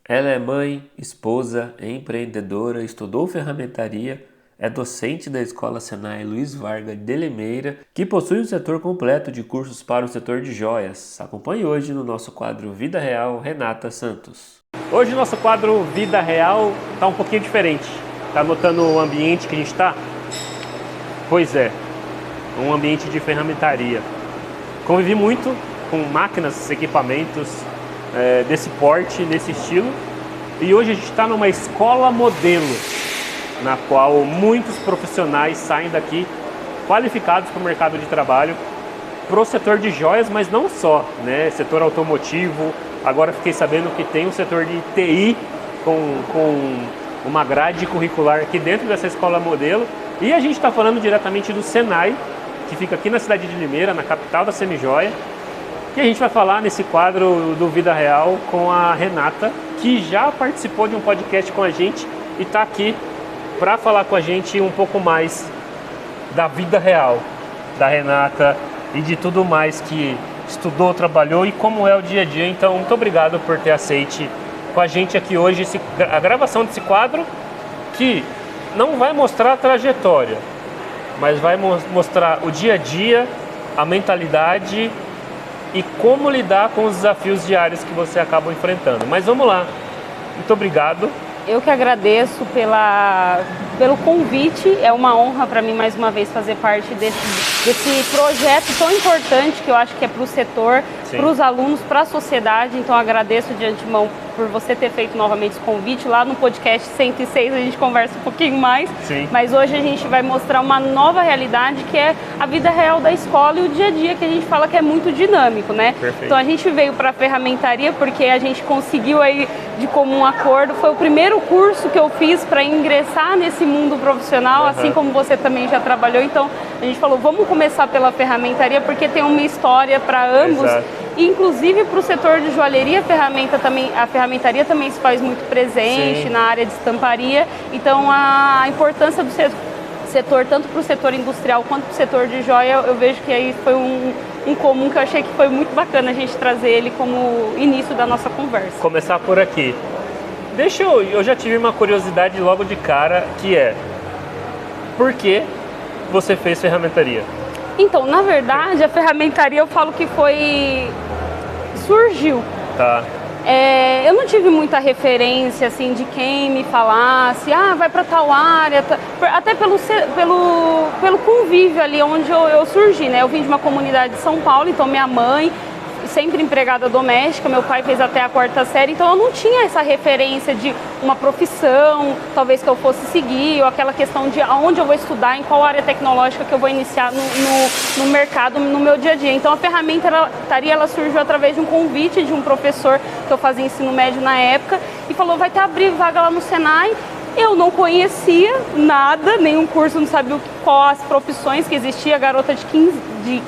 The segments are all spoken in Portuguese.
Ela é mãe, esposa, empreendedora, estudou ferramentaria, é docente da Escola Senai Luiz Vargas de Limeira, que possui um setor completo de cursos para o setor de joias. Acompanhe hoje no nosso quadro Vida Real, Renata Santos. Hoje o nosso quadro Vida Real está um pouquinho diferente. Está notando o ambiente que a gente está? Pois é, um ambiente de ferramentaria. Convivi muito com máquinas, equipamentos desse porte, desse estilo. E hoje a gente está numa escola modelo, na qual muitos profissionais saem daqui qualificados para o mercado de trabalho, para o setor de joias, mas não só, né? Setor automotivo. Agora fiquei sabendo que tem um setor de TI com uma grade curricular aqui dentro dessa escola modelo. E a gente está falando diretamente do Senai, que fica aqui na cidade de Limeira, na capital da semijoia. E a gente vai falar nesse quadro do Vida Real com a Renata, que já participou de um podcast com a gente e está aqui para falar com a gente um pouco mais da vida real da Renata e de tudo mais que estudou, trabalhou e como é o dia a dia. Então, muito obrigado por ter aceite com a gente aqui hoje a gravação desse quadro, que não vai mostrar a trajetória, mas vai mostrar o dia a dia, a mentalidade e como lidar com os desafios diários que você acaba enfrentando. Mas vamos lá. Muito obrigado. Eu que agradeço pelo convite. É uma honra para mim, mais uma vez, fazer parte desse projeto tão importante que eu acho que é para o setor, para os alunos, para a sociedade. Então, agradeço de antemão por você ter feito novamente esse convite. Lá no podcast 106 a gente conversa um pouquinho mais. Sim. Mas hoje a gente vai mostrar uma nova realidade, que é a vida real da escola e o dia a dia, que a gente fala que é muito dinâmico, né? Perfeito. Então, a gente veio para a ferramentaria porque a gente conseguiu aí, de comum acordo, foi o primeiro curso que eu fiz para ingressar nesse mundo profissional, assim como você também já trabalhou. Então, a gente falou, vamos começar pela ferramentaria, porque tem uma história para ambos. Exato. Inclusive para o setor de joalheria, a ferramentaria também se faz muito presente. Sim. Na área de estamparia. Então, a importância do setor, tanto para o setor industrial quanto para o setor de joia, eu vejo que aí foi um comum que eu achei que foi muito bacana a gente trazer ele como início da nossa conversa. Começar por aqui. Eu já tive uma curiosidade logo de cara, que é: por que você fez ferramentaria? Então, na verdade, a ferramentaria eu falo que surgiu. Tá. Eu não tive muita referência assim de quem me falasse, vai para tal área, até pelo convívio ali onde eu surgi, né? Eu vim de uma comunidade de São Paulo, então minha mãe sempre empregada doméstica, meu pai fez até a 4ª série, então eu não tinha essa referência de uma profissão, talvez que eu fosse seguir, ou aquela questão de aonde eu vou estudar, em qual área tecnológica que eu vou iniciar no mercado, no meu dia a dia. Então a ferramentaria ela surgiu através de um convite de um professor que eu fazia ensino médio na época, e falou, vai ter abrir vaga lá no Senai. Eu não conhecia nada, nenhum curso, não sabia quais as profissões que existia, garota de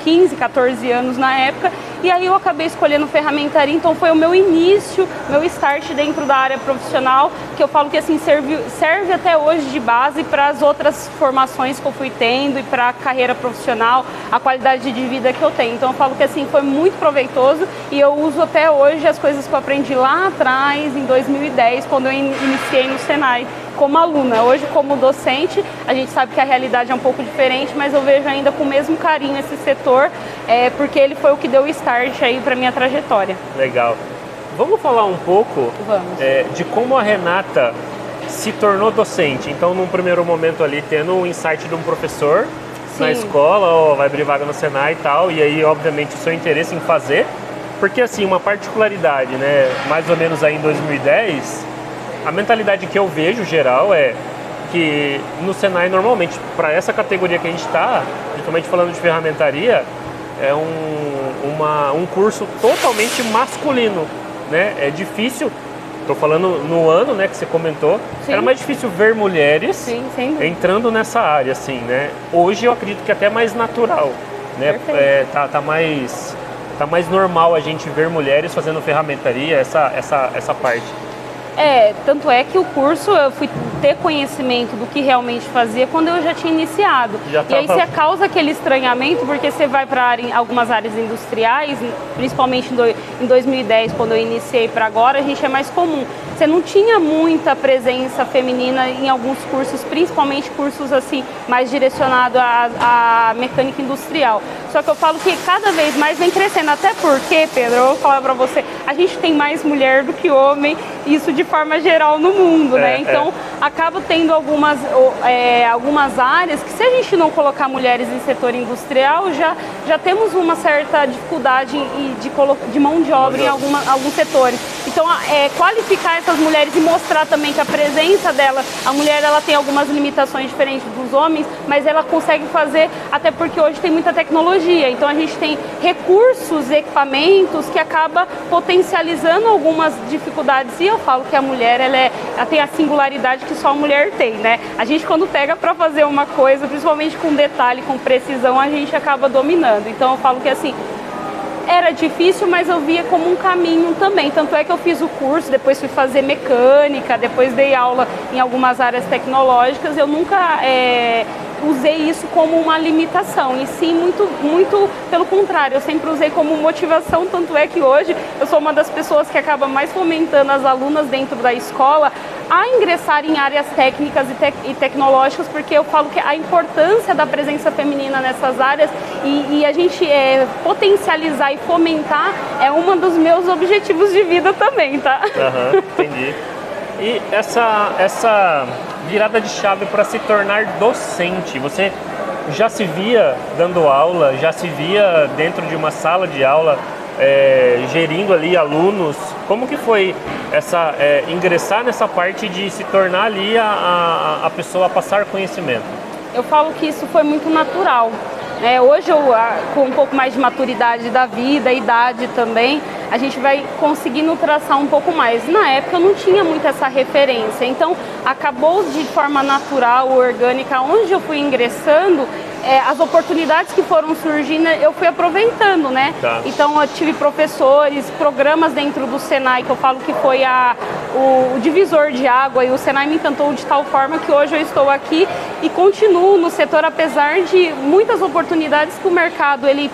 15, 14 anos na época, e aí eu acabei escolhendo ferramentaria. Então foi o meu início, meu start dentro da área profissional, que eu falo que assim serve até hoje de base para as outras formações que eu fui tendo e para a carreira profissional, a qualidade de vida que eu tenho. Então eu falo que assim foi muito proveitoso e eu uso até hoje as coisas que eu aprendi lá atrás, em 2010, quando eu iniciei no Senai como aluna. Hoje, como docente, a gente sabe que a realidade é um pouco diferente, mas eu vejo ainda com o mesmo carinho esse setor, porque ele foi o que deu o start aí para minha trajetória. Legal. Vamos falar um pouco de como a Renata se tornou docente. Então, num primeiro momento ali, tendo um insight de um professor na escola, vai abrir vaga no Senai e tal, e aí, obviamente, o seu interesse em fazer, porque, assim, uma particularidade, né, mais ou menos aí em 2010, a mentalidade que eu vejo geral é que no Senai, normalmente, para essa categoria que a gente está, principalmente falando de ferramentaria, é um curso totalmente masculino, né? É difícil, estou falando no ano, né, que você comentou, era mais difícil ver mulheres entrando nessa área, assim, né? Hoje eu acredito que é até mais natural, né? Tá mais normal a gente ver mulheres fazendo ferramentaria, essa parte. Tanto é que o curso eu fui ter conhecimento do que realmente fazia quando eu já tinha iniciado. E aí você causa aquele estranhamento, porque você vai para algumas áreas industriais, principalmente em 2010, quando eu iniciei para agora, a gente é mais comum. você não tinha muita presença feminina em alguns cursos, principalmente cursos assim mais direcionados à mecânica industrial. Só que eu falo que cada vez mais vem crescendo, até porque, Pedro, eu vou falar para você, a gente tem mais mulher do que homem, isso de forma geral no mundo, né? Então, acaba tendo algumas áreas que, se a gente não colocar mulheres em setor industrial, já temos uma certa dificuldade de mão de obra em alguns setores. Então, qualificar essas mulheres e mostrar também que a presença dela, a mulher, ela tem algumas limitações diferentes dos homens, mas ela consegue fazer, até porque hoje tem muita tecnologia, então a gente tem recursos, equipamentos que acaba potencializando algumas dificuldades. E eu falo que a mulher, ela tem a singularidade que só a mulher tem, né? A gente, quando pega para fazer uma coisa, principalmente com detalhe, com precisão, a gente acaba dominando. Então eu falo que assim, era difícil, mas eu via como um caminho também. Tanto é que eu fiz o curso, depois fui fazer mecânica, depois dei aula em algumas áreas tecnológicas. Eu nunca usei isso como uma limitação, e sim muito pelo contrário, eu sempre usei como motivação. Tanto é que hoje eu sou uma das pessoas que acaba mais fomentando as alunas dentro da escola a ingressar em áreas técnicas e tecnológicas, porque eu falo que a importância da presença feminina nessas áreas e a gente potencializar e fomentar é um dos meus objetivos de vida também, tá? Entendi. E essa virada de chave para se tornar docente, você já se via dando aula, já se via dentro de uma sala de aula, gerindo ali alunos? Como que foi ingressar nessa parte de se tornar ali a pessoa a passar conhecimento? Eu falo que isso foi muito natural. Hoje, com um pouco mais de maturidade da vida, idade também, a gente vai conseguindo traçar um pouco mais. Na época eu não tinha muito essa referência, então acabou de forma natural, orgânica, onde eu fui ingressando, as oportunidades que foram surgindo, eu fui aproveitando, né? Tá. Então eu tive professores, programas dentro do Senai, que eu falo que foi o divisor de água, e o Senai me encantou de tal forma que hoje eu estou aqui e continuo no setor, apesar de muitas oportunidades que o mercado ele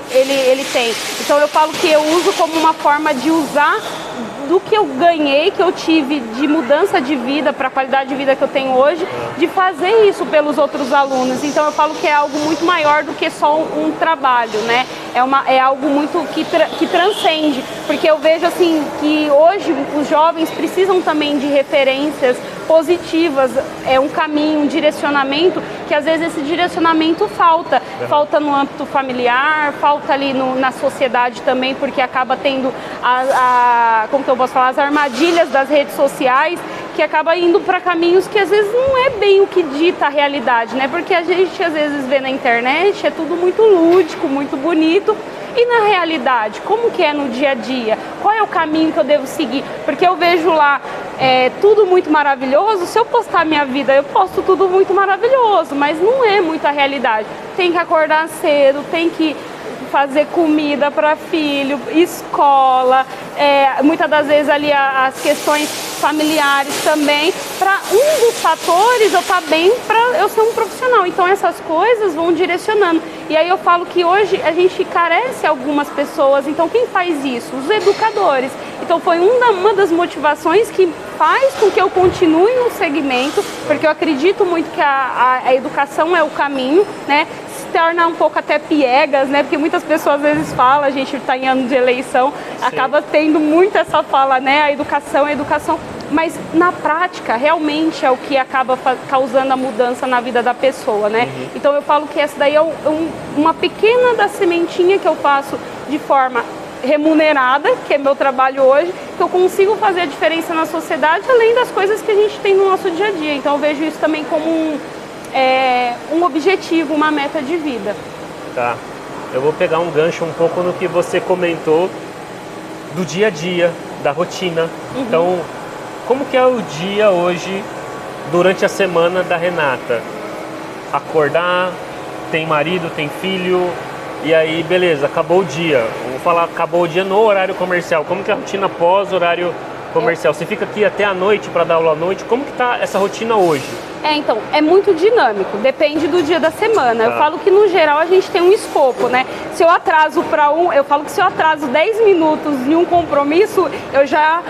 tem. Então eu falo que eu uso como uma forma de usar do que eu ganhei, que eu tive de mudança de vida para a qualidade de vida que eu tenho hoje, de fazer isso pelos outros alunos. Então eu falo que é algo muito maior do que só um trabalho, né? É algo muito que transcende, porque eu vejo assim que hoje os jovens precisam também de referências positivas, um caminho, um direcionamento, que às vezes esse direcionamento falta no âmbito familiar, falta ali na sociedade também, porque acaba tendo como que eu posso falar, as armadilhas das redes sociais, que acaba indo para caminhos que às vezes não é bem o que dita a realidade, né? Porque a gente às vezes vê na internet, é tudo muito lúdico, muito bonito. E na realidade, como que é no dia a dia? Qual é o caminho que eu devo seguir? Porque eu vejo lá tudo muito maravilhoso. Se eu postar minha vida, eu posto tudo muito maravilhoso, mas não é muito a realidade. Tem que acordar cedo, tem que fazer comida para filho, escola, muitas das vezes ali as questões familiares também, para um dos fatores eu estar bem para eu ser um profissional. Então essas coisas vão direcionando. E aí eu falo que hoje a gente carece algumas pessoas, então quem faz isso? Os educadores. Então foi uma das motivações que faz com que eu continue no segmento, porque eu acredito muito que a educação é o caminho, né? Se torna um pouco até piegas, né? Porque muitas pessoas às vezes falam, a gente está em ano de eleição, sim, acaba tendo muito essa fala, né? A educação. Mas na prática realmente é o que acaba causando a mudança na vida da pessoa, né? Uhum. Então eu falo que essa daí é uma pequena da sementinha que eu faço de forma remunerada, que é meu trabalho hoje, que eu consigo fazer a diferença na sociedade, além das coisas que a gente tem no nosso dia a dia. Então eu vejo isso também como um objetivo, uma meta de vida. Tá. Eu vou pegar um gancho um pouco no que você comentou do dia a dia, da rotina. Uhum. Então, como que é o dia hoje, durante a semana da Renata? Acordar, tem marido, tem filho, e aí beleza, acabou o dia. Vou falar, acabou o dia no horário comercial. Como que é a rotina pós-horário comercial? Você fica aqui até a noite para dar aula à noite? Como que tá essa rotina hoje? Então, é muito dinâmico, depende do dia da semana. Eu falo que no geral a gente tem um escopo, né? Se eu atraso eu falo que se eu atraso 10 minutos em um compromisso, eu já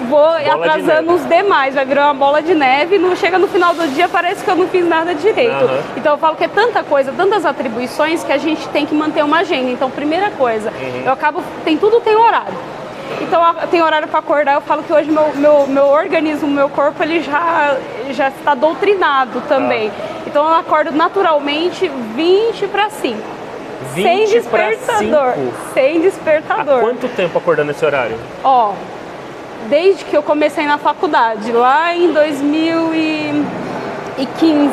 vou atrasando os demais, vai virar uma bola de neve, não chega no final do dia, parece que eu não fiz nada direito. Então eu falo que é tanta coisa, tantas atribuições que a gente tem que manter uma agenda. Então, primeira coisa, eu acabo, tudo tem horário. Então tem horário para acordar, eu falo que hoje meu organismo, meu corpo, ele já está doutrinado também. Então eu acordo naturalmente 20 para 5. 20 sem despertador. Sem despertador. Há quanto tempo acordando nesse horário? Ó, desde que eu comecei na faculdade, lá em 2015.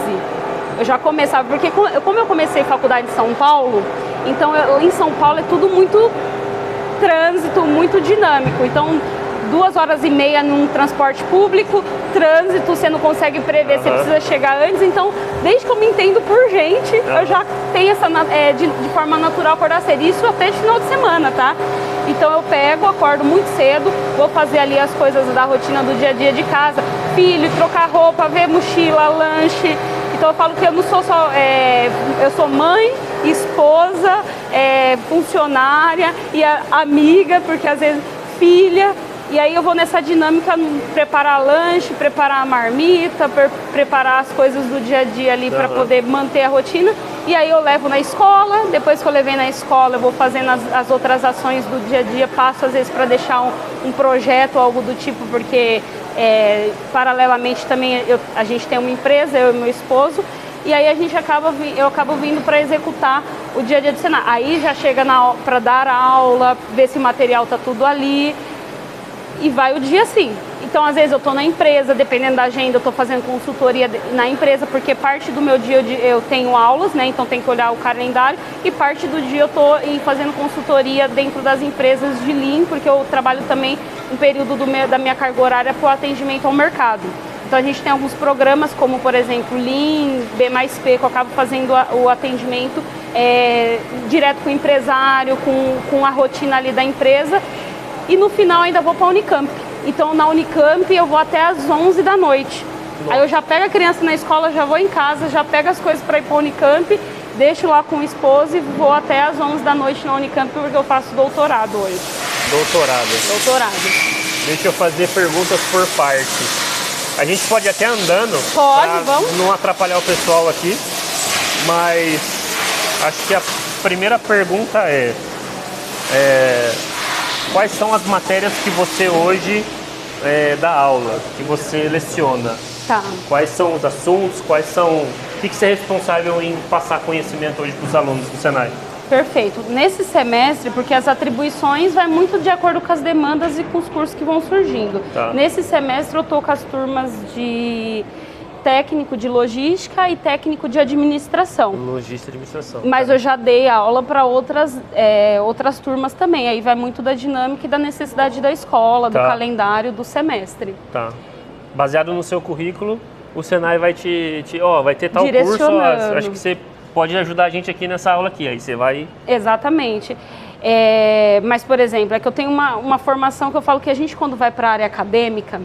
Eu já começava, porque como eu comecei faculdade em São Paulo, então em São Paulo é tudo muito trânsito, muito dinâmico. Então 2h30 num transporte público, trânsito, você não consegue prever, você precisa chegar antes. Então, desde que eu me entendo por gente, eu já tenho essa de forma natural acordar cedo. Isso até de final de semana, tá? Então eu acordo muito cedo, vou fazer ali as coisas da rotina do dia a dia de casa, filho, trocar roupa, ver mochila, lanche. Então eu falo que eu não sou só, eu sou mãe, esposa, funcionária e amiga, porque às vezes filha. E aí eu vou nessa dinâmica, preparar lanche, preparar a marmita, preparar as coisas do dia a dia ali para poder manter a rotina. E aí eu levo na escola, depois que eu levei na escola eu vou fazendo as outras ações do dia a dia, passo às vezes para deixar um projeto, algo do tipo, porque paralelamente também a gente tem uma empresa, eu e meu esposo, e aí eu acabo vindo para executar o dia a dia do Senai. Aí já chega para dar aula, ver se o material tá tudo ali. E vai o dia assim. Então, às vezes eu estou na empresa, dependendo da agenda, eu estou fazendo consultoria na empresa, porque parte do meu dia eu tenho aulas, né? Então tem que olhar o calendário, e parte do dia eu estou fazendo consultoria dentro das empresas de Lean, porque eu trabalho também um período da minha carga horária para o atendimento ao mercado. Então a gente tem alguns programas, como por exemplo Lean, B+P, que eu acabo fazendo o atendimento direto com o empresário, com a rotina ali da empresa. E no final ainda vou para a Unicamp. Então na Unicamp eu vou até às 11 da noite. Aí eu já pego a criança na escola, já vou em casa, já pego as coisas para ir para a Unicamp, deixo lá com o esposo e vou até às 11 da noite na Unicamp, porque eu faço doutorado hoje. Doutorado. Deixa eu fazer perguntas por partes. A gente pode ir até andando. Pode, vamos. Não atrapalhar o pessoal aqui. Mas acho que a primeira pergunta quais são as matérias que você hoje dá aula, que você leciona? Tá. Quais são os assuntos, o que você é responsável em passar conhecimento hoje para os alunos do Senai? Perfeito. Nesse semestre, porque as atribuições vai muito de acordo com as demandas e com os cursos que vão surgindo. Tá. Nesse semestre eu estou com as turmas de técnico de logística e técnico de administração. Logística e administração. Mas eu já dei aula para outras turmas também. Aí vai muito da dinâmica e da necessidade da escola, do calendário, do semestre. Tá. Baseado no seu currículo, o Senai vai vai ter tal curso, acho que você pode ajudar a gente aqui nessa aula aqui. Aí você vai... Exatamente. Mas, por exemplo, que eu tenho uma formação que eu falo que a gente, quando vai para a área acadêmica,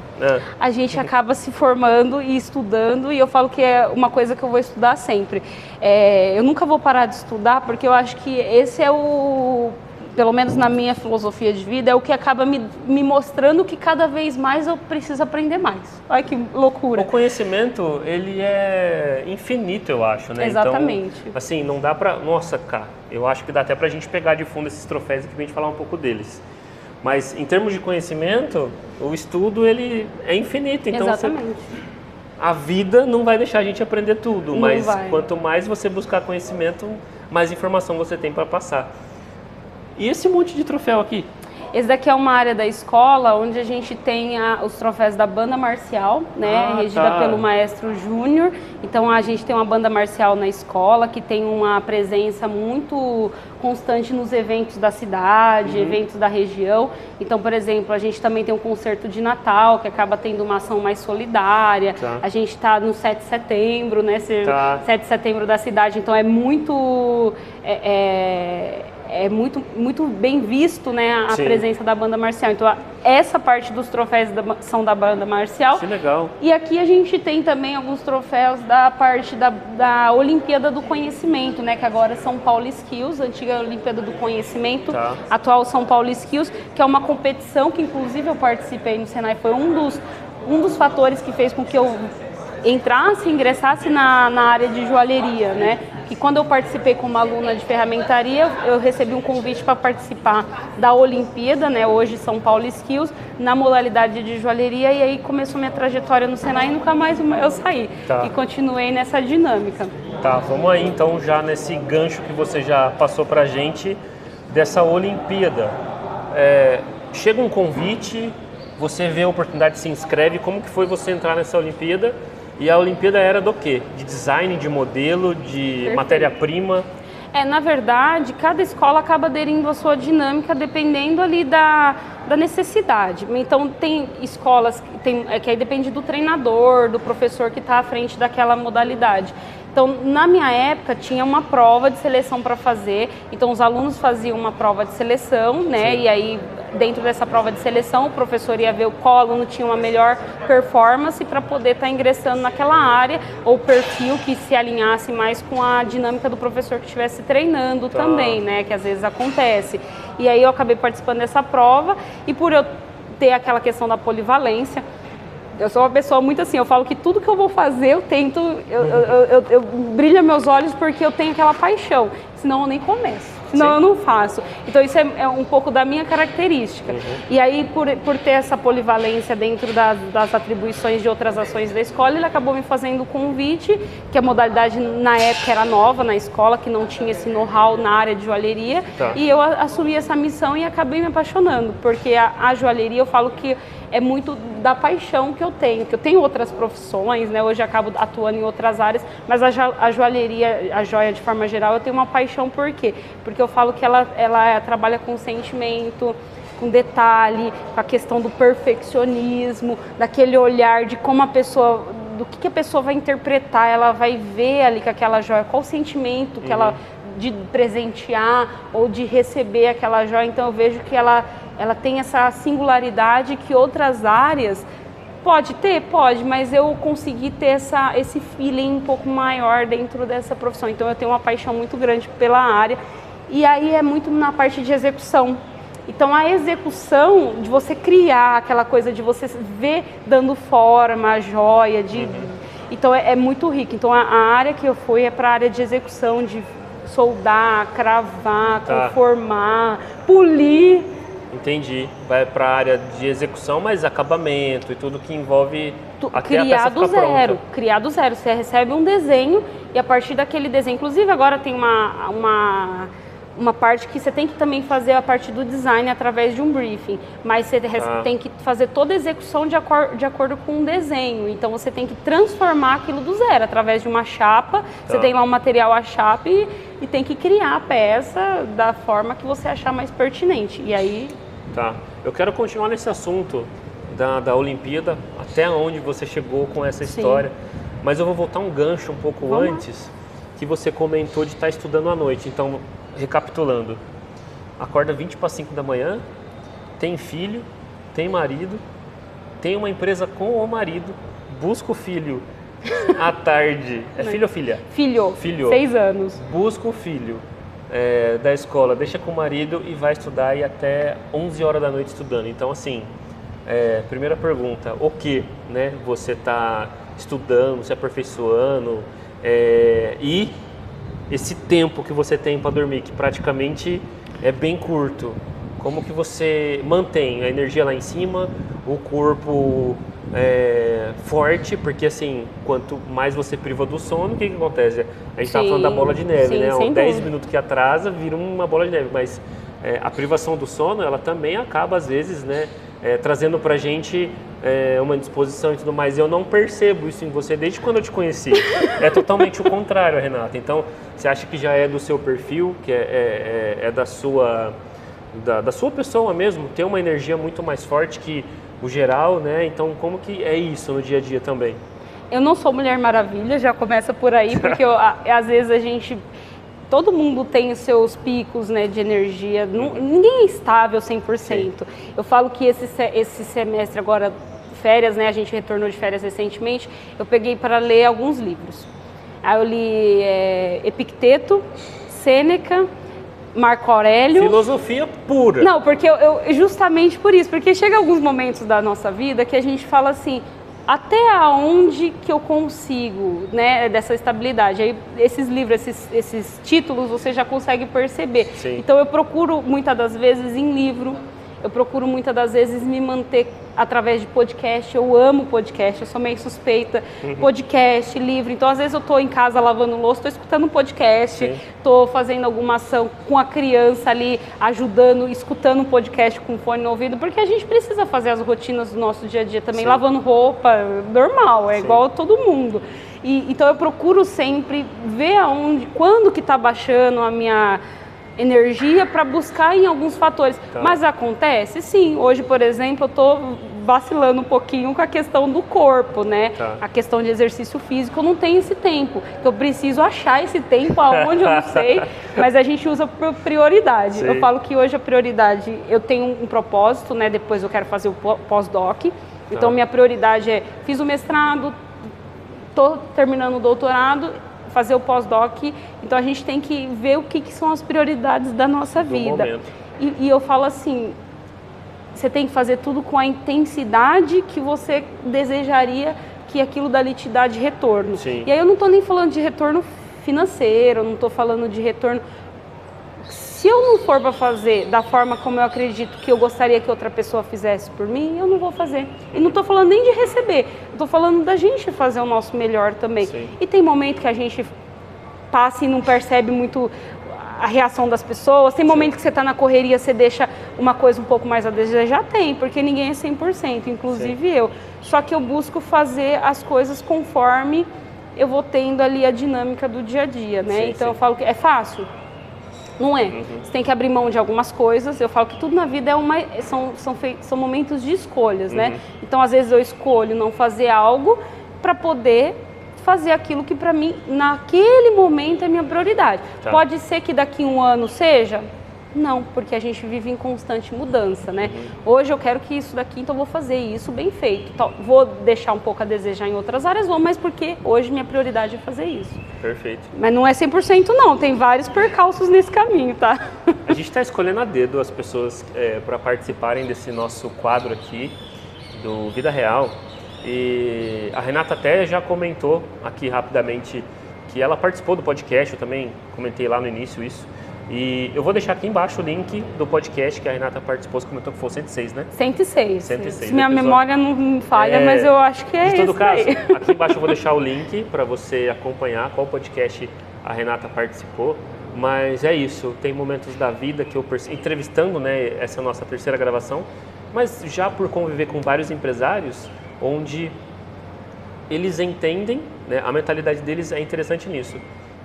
a gente acaba se formando e estudando, e eu falo que é uma coisa que eu vou estudar sempre. Eu nunca vou parar de estudar, porque eu acho que esse pelo menos na minha filosofia de vida, é o que acaba me mostrando que cada vez mais eu preciso aprender mais. Olha que loucura. O conhecimento, ele é infinito, eu acho, né? Exatamente. Então, assim, não dá pra... Nossa, cara, eu acho que dá até pra gente pegar de fundo esses troféus aqui pra gente falar um pouco deles. Mas, em termos de conhecimento, o estudo, ele é infinito. Então, exatamente. A vida não vai deixar a gente aprender tudo, não mas vai. Quanto mais você buscar conhecimento, mais informação você tem para passar. E esse monte de troféu aqui? Esse daqui é uma área da escola onde a gente tem os troféus da banda marcial, né, regida pelo maestro Júnior. Então a gente tem uma banda marcial na escola que tem uma presença muito constante nos eventos da cidade, eventos da região. Então, por exemplo, a gente também tem um concerto de Natal que acaba tendo uma ação mais solidária. A gente está no 7 de setembro, né, 7 de setembro da cidade, então é muito... é muito bem visto, né, a Sim. presença da banda marcial. Então, essa parte dos troféus são da banda marcial. Que legal. E aqui a gente tem também alguns troféus da parte da Olimpíada do Conhecimento, né, que agora é São Paulo Skills, antiga Olimpíada do Conhecimento, Tá. atual São Paulo Skills, que é uma competição que inclusive eu participei no Senai, foi um dos fatores que fez com que eu ingressasse na área de joalheria, né? Que quando eu participei como aluna de ferramentaria, eu recebi um convite para participar da Olimpíada, né? Hoje São Paulo Skills, na modalidade de joalheria, e aí começou minha trajetória no Senai e nunca mais eu saí. Tá. E continuei nessa dinâmica. Tá, vamos aí então já nesse gancho que você já passou pra gente dessa Olimpíada. Chega um convite, você vê a oportunidade, se inscreve, como que foi você entrar nessa Olimpíada? E a Olimpíada era do quê? De design, de modelo, de matéria-prima? Na verdade, cada escola acaba aderindo à sua dinâmica dependendo ali da necessidade. Então, tem escolas que aí depende do treinador, do professor que está à frente daquela modalidade. Então, na minha época, tinha uma prova de seleção para fazer. Então, os alunos faziam uma prova de seleção, né? Sim. E aí, dentro dessa prova de seleção, o professor ia ver qual aluno tinha uma melhor performance para poder estar ingressando naquela área, ou perfil que se alinhasse mais com a dinâmica do professor que estivesse treinando também, né? Que às vezes acontece. E aí, eu acabei participando dessa prova, e por eu ter aquela questão da polivalência, eu sou uma pessoa muito assim, eu falo que tudo que eu vou fazer, eu tento, eu brilha meus olhos porque eu tenho aquela paixão, senão eu nem começo, senão Sim. eu não faço. Então isso é um pouco da minha característica. E aí, por ter essa polivalência dentro das atribuições de outras ações da escola, ele acabou me fazendo o convite, que a modalidade na época era nova na escola, que não tinha esse know-how na área de joalheria, Tá. e eu assumi essa missão e acabei me apaixonando, porque a joalheria, eu falo que é muito da paixão que eu tenho outras profissões, né? Hoje eu acabo atuando em outras áreas, mas a joalheria, a joia de forma geral, eu tenho uma paixão. Por quê? Porque eu falo que ela trabalha com sentimento, com detalhe, com a questão do perfeccionismo, daquele olhar de como a pessoa, do que a pessoa vai interpretar, ela vai ver ali com aquela joia, qual o sentimento que ela, de presentear ou de receber aquela joia. Então eu vejo que ela tem essa singularidade que outras áreas pode, mas eu consegui ter esse feeling um pouco maior dentro dessa profissão. Então eu tenho uma paixão muito grande pela área, e aí é muito na parte de execução. Então a execução de você criar aquela coisa de você ver dando forma a joia, então é muito rico. Então a área que eu fui é para a área de execução, de soldar, cravar, conformar, polir. Entendi. Vai para a área de execução, mas acabamento e tudo que envolve criar do zero. Criar do zero. Você recebe um desenho e a partir daquele desenho, inclusive agora tem uma parte que você tem que também fazer a parte do design através de um briefing, mas você tem que fazer toda a execução de acordo com um desenho. Então você tem que transformar aquilo do zero através de uma chapa. Você tem lá um material a chapa e tem que criar a peça da forma que você achar mais pertinente. E aí... Tá. Eu quero continuar nesse assunto da Olimpíada, até onde você chegou com essa história. Mas eu vou voltar um gancho um pouco antes, que você comentou de estar estudando à noite. Então, recapitulando, acorda 20 para 5 da manhã, tem filho, tem marido, tem uma empresa com o marido, busca o filho à tarde. É filho ou filha? Filho. 6 anos. Busca o filho da escola, deixa com o marido e vai estudar e até 11 horas da noite estudando. Então, assim, primeira pergunta, o que, né, você está estudando, se aperfeiçoando, e esse tempo que você tem para dormir, que praticamente é bem curto, como que você mantém a energia lá em cima, o corpo forte, porque assim, quanto mais você priva do sono, o que acontece? A gente estava falando da bola de neve, né? 10 minutos que atrasa, vira uma bola de neve, mas a privação do sono, ela também acaba às vezes, né, trazendo pra gente uma disposição e tudo mais. Eu não percebo isso em você desde quando eu te conheci. É totalmente o contrário, Renata. Então, você acha que já é do seu perfil, que é da sua pessoa mesmo, tem uma energia muito mais forte que o geral, né? Então, como que é isso no dia a dia também? Eu não sou Mulher Maravilha, já começa por aí, porque às vezes a gente todo mundo tem os seus picos, né, de energia, ninguém é estável 100%. Sim. Eu falo que esse semestre agora, férias, né, a gente retornou de férias recentemente, eu peguei para ler alguns livros. Aí eu li Epicteto, Sêneca, Marco Aurélio. Filosofia pura. Não, porque eu justamente por isso, porque chega alguns momentos da nossa vida que a gente fala assim, até aonde que eu consigo, né, dessa estabilidade. Aí esses livros, esses títulos, você já consegue perceber. Sim. Então eu procuro muitas das vezes em livro, eu procuro muitas das vezes me manter através de podcast. Eu amo podcast, eu sou meio suspeita. Podcast, livro. Então, às vezes eu estou em casa lavando louça, estou escutando um podcast, estou fazendo alguma ação com a criança ali, ajudando, escutando um podcast com fone no ouvido, porque a gente precisa fazer as rotinas do nosso dia a dia também, lavando roupa, normal, igual todo mundo. Então, eu procuro sempre ver quando que está baixando a minha energia para buscar em alguns fatores. Tá. Mas acontece? Sim. Hoje, por exemplo, eu estou vacilando um pouquinho com a questão do corpo, né? Tá. A questão de exercício físico, eu não tenho esse tempo. Eu preciso achar esse tempo aonde eu não sei, mas a gente usa por prioridade. Sim. Eu falo que hoje a prioridade, eu tenho um propósito, né? Depois eu quero fazer o pós-doc. Então, minha prioridade é, fiz o mestrado, estou terminando o doutorado, fazer o pós-doc, então a gente tem que ver o que são as prioridades da nossa vida. E eu falo assim, você tem que fazer tudo com a intensidade que você desejaria que aquilo dali te dá de retorno. Sim. E aí eu não estou nem falando de retorno financeiro, eu não estou falando de retorno... Se eu não for para fazer da forma como eu acredito que eu gostaria que outra pessoa fizesse por mim, eu não vou fazer. E não estou falando nem de receber, estou falando da gente fazer o nosso melhor também. Sim. E tem momento que a gente passa e não percebe muito a reação das pessoas, tem momento que você está na correria, você deixa uma coisa um pouco mais a desejar, porque ninguém é 100%, inclusive eu. Só que eu busco fazer as coisas conforme eu vou tendo ali a dinâmica do dia a dia, né? Então eu falo que é fácil. Não é. Você tem que abrir mão de algumas coisas. Eu falo que tudo na vida são momentos de escolhas, né? Então, às vezes, eu escolho não fazer algo para poder fazer aquilo que, para mim, naquele momento é minha prioridade. Tá. Pode ser que daqui a um ano seja? Não, porque a gente vive em constante mudança, né? Hoje eu quero que isso daqui, então eu vou fazer isso bem feito. Então, vou deixar um pouco a desejar em outras áreas, mas porque hoje minha prioridade é fazer isso. Perfeito. Mas não é 100% não, tem vários percalços nesse caminho, tá? A gente está escolhendo a dedo as pessoas para participarem desse nosso quadro aqui, do Vida Real. E a Renata até já comentou aqui rapidamente que ela participou do podcast, eu também comentei lá no início isso. E eu vou deixar aqui embaixo o link do podcast que a Renata participou, você comentou que foi o 106, né? 106. 106. Minha memória não me falha, mas eu acho que é isso. De todo caso, aqui embaixo eu vou deixar o link para você acompanhar qual podcast a Renata participou. Mas é isso, tem momentos da vida que eu entrevistando, né, essa é a nossa terceira gravação, mas já por conviver com vários empresários, onde eles entendem, né, a mentalidade deles é interessante nisso,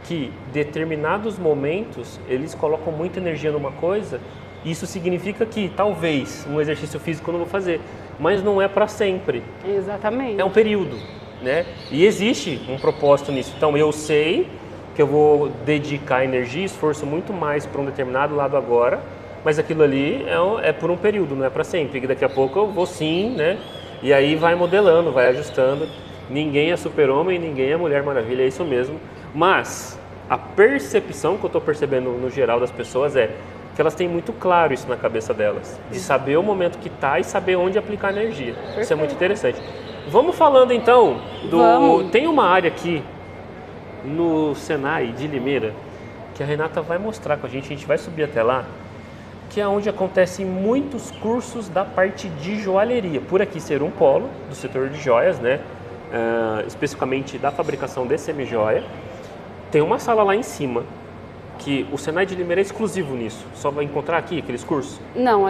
que determinados momentos eles colocam muita energia numa coisa, e isso significa que talvez um exercício físico eu não vou fazer, mas não é para sempre. Exatamente. É um período, né? E existe um propósito nisso. Então eu sei que eu vou dedicar energia e esforço muito mais para um determinado lado agora, mas aquilo ali é por um período, não é para sempre, que daqui a pouco eu vou sim, né? E aí vai modelando, vai ajustando. Ninguém é super-homem, ninguém é Mulher Maravilha, é isso mesmo. Mas a percepção que eu estou percebendo no geral das pessoas é que elas têm muito claro isso na cabeça delas, de saber o momento que está e saber onde aplicar energia. Perfeito. Isso é muito interessante. Vamos falando então Tem uma área aqui no Senai de Limeira que a Renata vai mostrar com a gente vai subir até lá, que é onde acontecem muitos cursos da parte de joalheria. Por aqui ser um polo do setor de joias, né? Especificamente da fabricação de semi-joia. Tem uma sala lá em cima, que o Senai de Limeira é exclusivo nisso. Só vai encontrar aqui aqueles cursos? Não,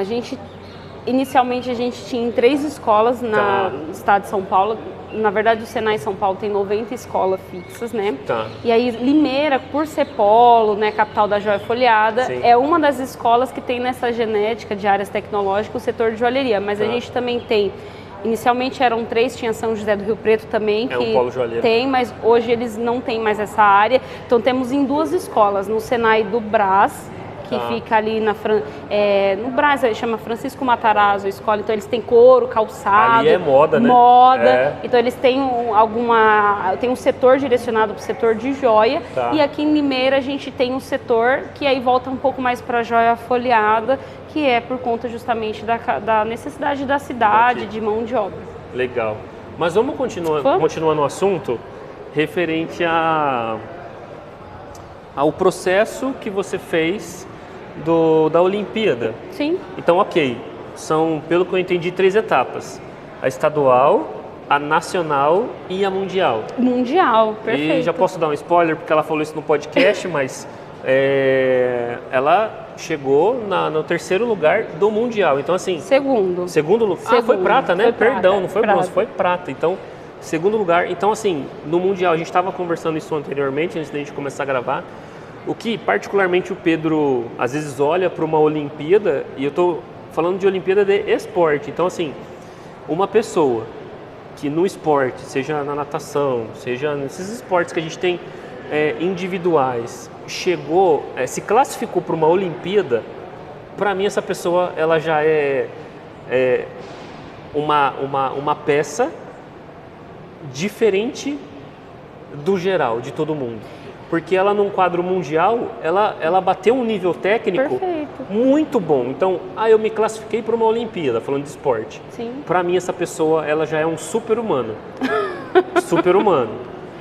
inicialmente a gente tinha 3 escolas no estado de São Paulo. Na verdade, o Senai São Paulo tem 90 escolas fixas, né? Tá. E aí Limeira, por ser polo, né, capital da joia folheada, sim, é uma das escolas que tem nessa genética de áreas tecnológicas o setor de joalheria. Mas a gente também tem inicialmente eram 3, tinha São José do Rio Preto também, um polo joalheiro. tem, mas hoje eles não têm mais essa área. Então temos em 2 escolas, no Senai do Brás, que fica ali no Brás, chama Francisco Matarazzo a escola, então eles têm couro, calçado. Ali é moda, né? Moda, então eles têm tem um setor direcionado para o setor de joia, e aqui em Limeira a gente tem um setor que aí volta um pouco mais para a joia folheada, que é por conta justamente da necessidade da cidade, de mão de obra. Legal. Mas vamos continuar no assunto referente ao processo que você fez da Olimpíada. Sim. Então, ok, são, pelo que eu entendi, 3 etapas. A estadual, a nacional e a mundial. Mundial, perfeito. E já posso dar um spoiler, porque ela falou isso no podcast, mas ela chegou no 3º lugar do mundial. Então, assim... Segundo lugar. Foi prata, né? Perdão, não foi bronze, foi prata. Então, 2º lugar. Então, assim, no mundial, a gente estava conversando isso anteriormente, antes da gente começar a gravar. O que, particularmente, o Pedro, às vezes, olha para uma Olimpíada, e eu estou falando de Olimpíada de esporte. Então, assim, uma pessoa que no esporte, seja na natação, seja nesses esportes que a gente tem individuais, se classificou para uma Olimpíada, para mim, essa pessoa, ela já é uma peça diferente do geral, de todo mundo. Porque ela, num quadro mundial, ela bateu um nível técnico muito bom. Então, eu me classifiquei para uma Olimpíada, falando de esporte. Para mim, essa pessoa, ela já é um super-humano. Super-humano.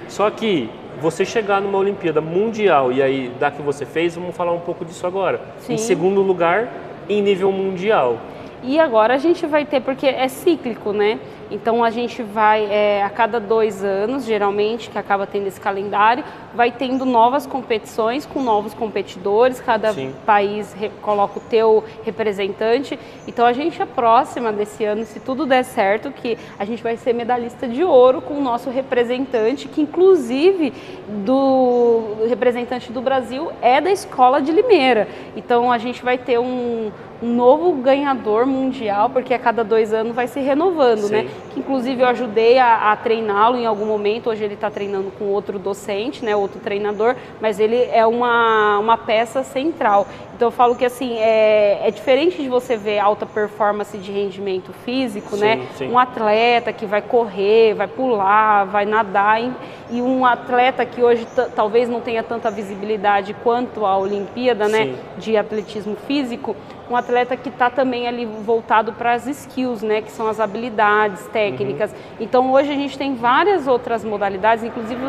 Só que você chegar numa Olimpíada mundial, e aí, da que você fez, vamos falar um pouco disso agora. Em 2º lugar, em nível mundial. E agora a gente vai ter, porque é cíclico, né? Então a gente vai, a cada 2 anos, geralmente, que acaba tendo esse calendário, vai tendo novas competições com novos competidores, cada país coloca o teu representante. Então a gente é próxima desse ano, se tudo der certo, que a gente vai ser medalhista de ouro com o nosso representante, que inclusive o representante do Brasil é da Escola de Limeira. Então a gente vai ter um novo ganhador mundial, porque a cada 2 anos vai se renovando, né? Que inclusive eu ajudei a treiná-lo em algum momento. Hoje ele está treinando com outro docente, né? Outro treinador, mas ele é uma peça central. Então eu falo que assim, é diferente de você ver alta performance de rendimento físico, né? Um atleta que vai correr, vai pular, vai nadar, e um atleta que hoje talvez não tenha tanta visibilidade quanto a Olimpíada, né? De atletismo físico, um atleta que está também ali voltado para as skills, né? Que são as habilidades técnicas. Então hoje a gente tem várias outras modalidades, inclusive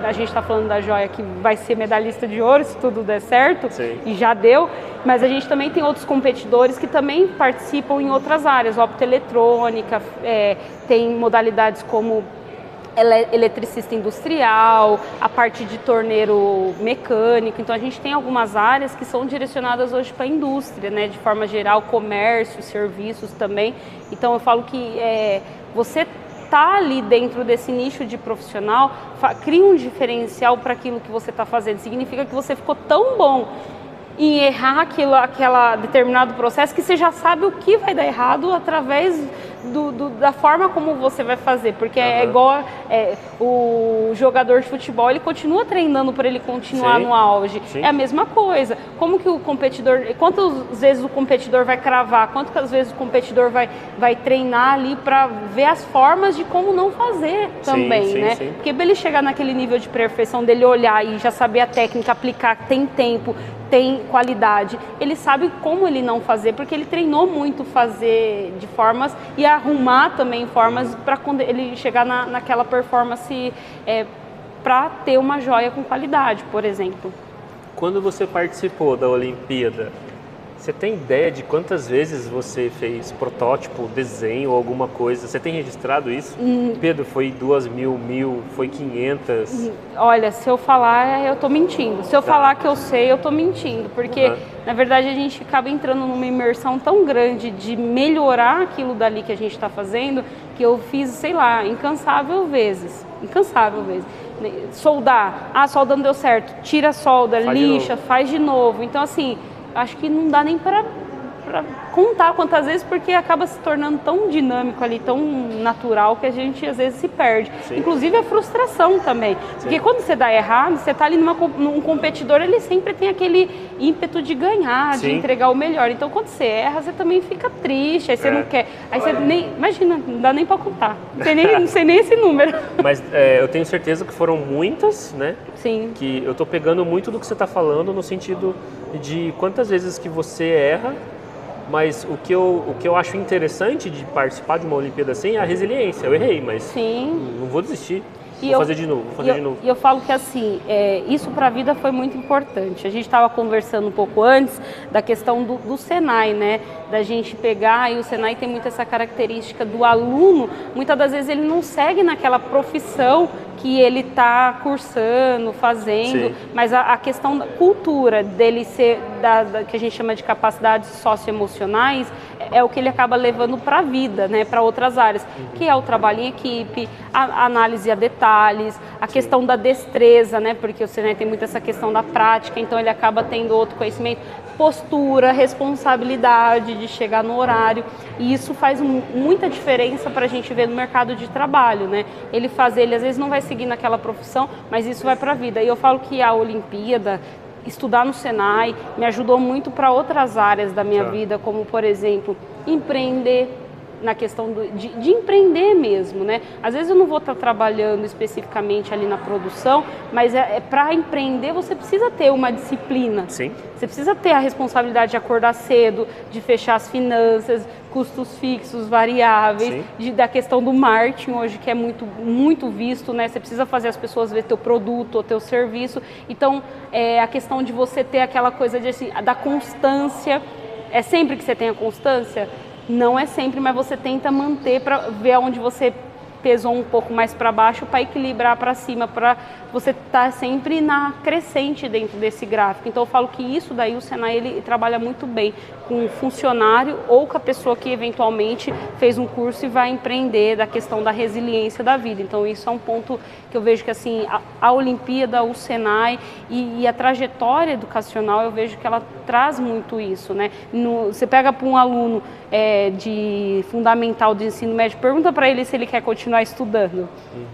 a gente está falando da joia que vai ser medalhista de ouro, se tudo der certo, e já deu, mas a gente também tem outros competidores que também participam em outras áreas, optoeletrônica, tem modalidades como eletricista industrial, a parte de torneiro mecânico. Então a gente tem algumas áreas que são direcionadas hoje para a indústria, né? De forma geral, comércio, serviços também. Então eu falo que você tá ali dentro desse nicho de profissional, cria um diferencial para aquilo que você está fazendo. Significa que você ficou tão bom em errar aquela determinado processo que você já sabe o que vai dar errado através da forma como você vai fazer, porque é igual o jogador de futebol, ele continua treinando para ele continuar no auge. É a mesma coisa. Como que o competidor, quantas vezes o competidor vai cravar, quantas vezes o competidor vai treinar ali para ver as formas de como não fazer também, né? Porque para ele chegar naquele nível de perfeição dele olhar e já saber a técnica, aplicar, tem tempo, tem qualidade, ele sabe como ele não fazer, porque ele treinou muito fazer de formas e arrumar também formas para quando ele chegar naquela performance para ter uma joia com qualidade, por exemplo. Quando você participou da Olimpíada, você tem ideia de quantas vezes você fez protótipo, desenho ou alguma coisa? Você tem registrado isso? Pedro, foi 2.000, 1.000, foi 500? Olha, se eu falar, eu tô mentindo. Se eu falar que eu sei, eu tô mentindo. Porque, na verdade, a gente acaba entrando numa imersão tão grande de melhorar aquilo dali que a gente está fazendo, que eu fiz, sei lá, incansável vezes. Soldar. Solda não deu certo. Tira a solda, lixa, faz de novo. Então, assim, acho que não dá nem para para contar quantas vezes, porque acaba se tornando tão dinâmico ali, tão natural, que a gente às vezes se perde. Sim. Inclusive a frustração também. Porque quando você dá errado, você está ali num competidor, ele sempre tem aquele ímpeto de ganhar, de entregar o melhor. Então quando você erra, você também fica triste, aí você não quer. Aí você nem. Imagina, não dá nem para contar. Não sei nem esse número. Mas eu tenho certeza que foram muitas, né? Sim. Que eu tô pegando muito do que você está falando, no sentido de quantas vezes que você erra, mas o que eu acho interessante de participar de uma Olimpíada assim é a resiliência. Eu errei, mas não vou desistir. Vou fazer de novo. E eu falo que assim, isso para a vida foi muito importante. A gente estava conversando um pouco antes da questão do Senai, né? Da gente pegar, e o Senai tem muito essa característica do aluno, muitas das vezes ele não segue naquela profissão que ele está cursando, fazendo, Sim. mas a questão da cultura dele ser, que a gente chama de capacidades socioemocionais, é o que ele acaba levando para a vida, né, para outras áreas, que é o trabalho em equipe, a análise a detalhes, a questão da destreza, né, porque o Senai tem muito essa questão da prática, então ele acaba tendo outro conhecimento, postura, responsabilidade de chegar no horário, e isso faz muita diferença para a gente ver no mercado de trabalho, né? Ele às vezes não vai seguir naquela profissão, mas isso vai para a vida. E eu falo que a Olimpíada, estudar no Senai, me ajudou muito para outras áreas da minha vida, como, por exemplo, empreender, na questão de empreender mesmo, né? Às vezes eu não vou estar trabalhando especificamente ali na produção, mas para empreender você precisa ter uma disciplina. Sim. Você precisa ter a responsabilidade de acordar cedo, de fechar as finanças, custos fixos, variáveis, da questão do marketing hoje, que é muito, muito visto, né? Você precisa fazer as pessoas ver teu produto ou teu serviço. Então, a questão de você ter aquela coisa de, assim, da constância. É sempre que você tem a constância? Não é sempre, mas você tenta manter para ver onde você pesou um pouco mais para baixo para equilibrar para cima, para você estar sempre na crescente dentro desse gráfico. Então eu falo que isso daí o Senai ele trabalha muito bem com o funcionário ou com a pessoa que eventualmente fez um curso e vai empreender, da questão da resiliência da vida. Então isso é um ponto que eu vejo que assim a Olimpíada, o Senai e a trajetória educacional, eu vejo que ela traz muito isso, né? Você pega para um aluno de fundamental de ensino médio, pergunta para ele se ele quer continuar estudando.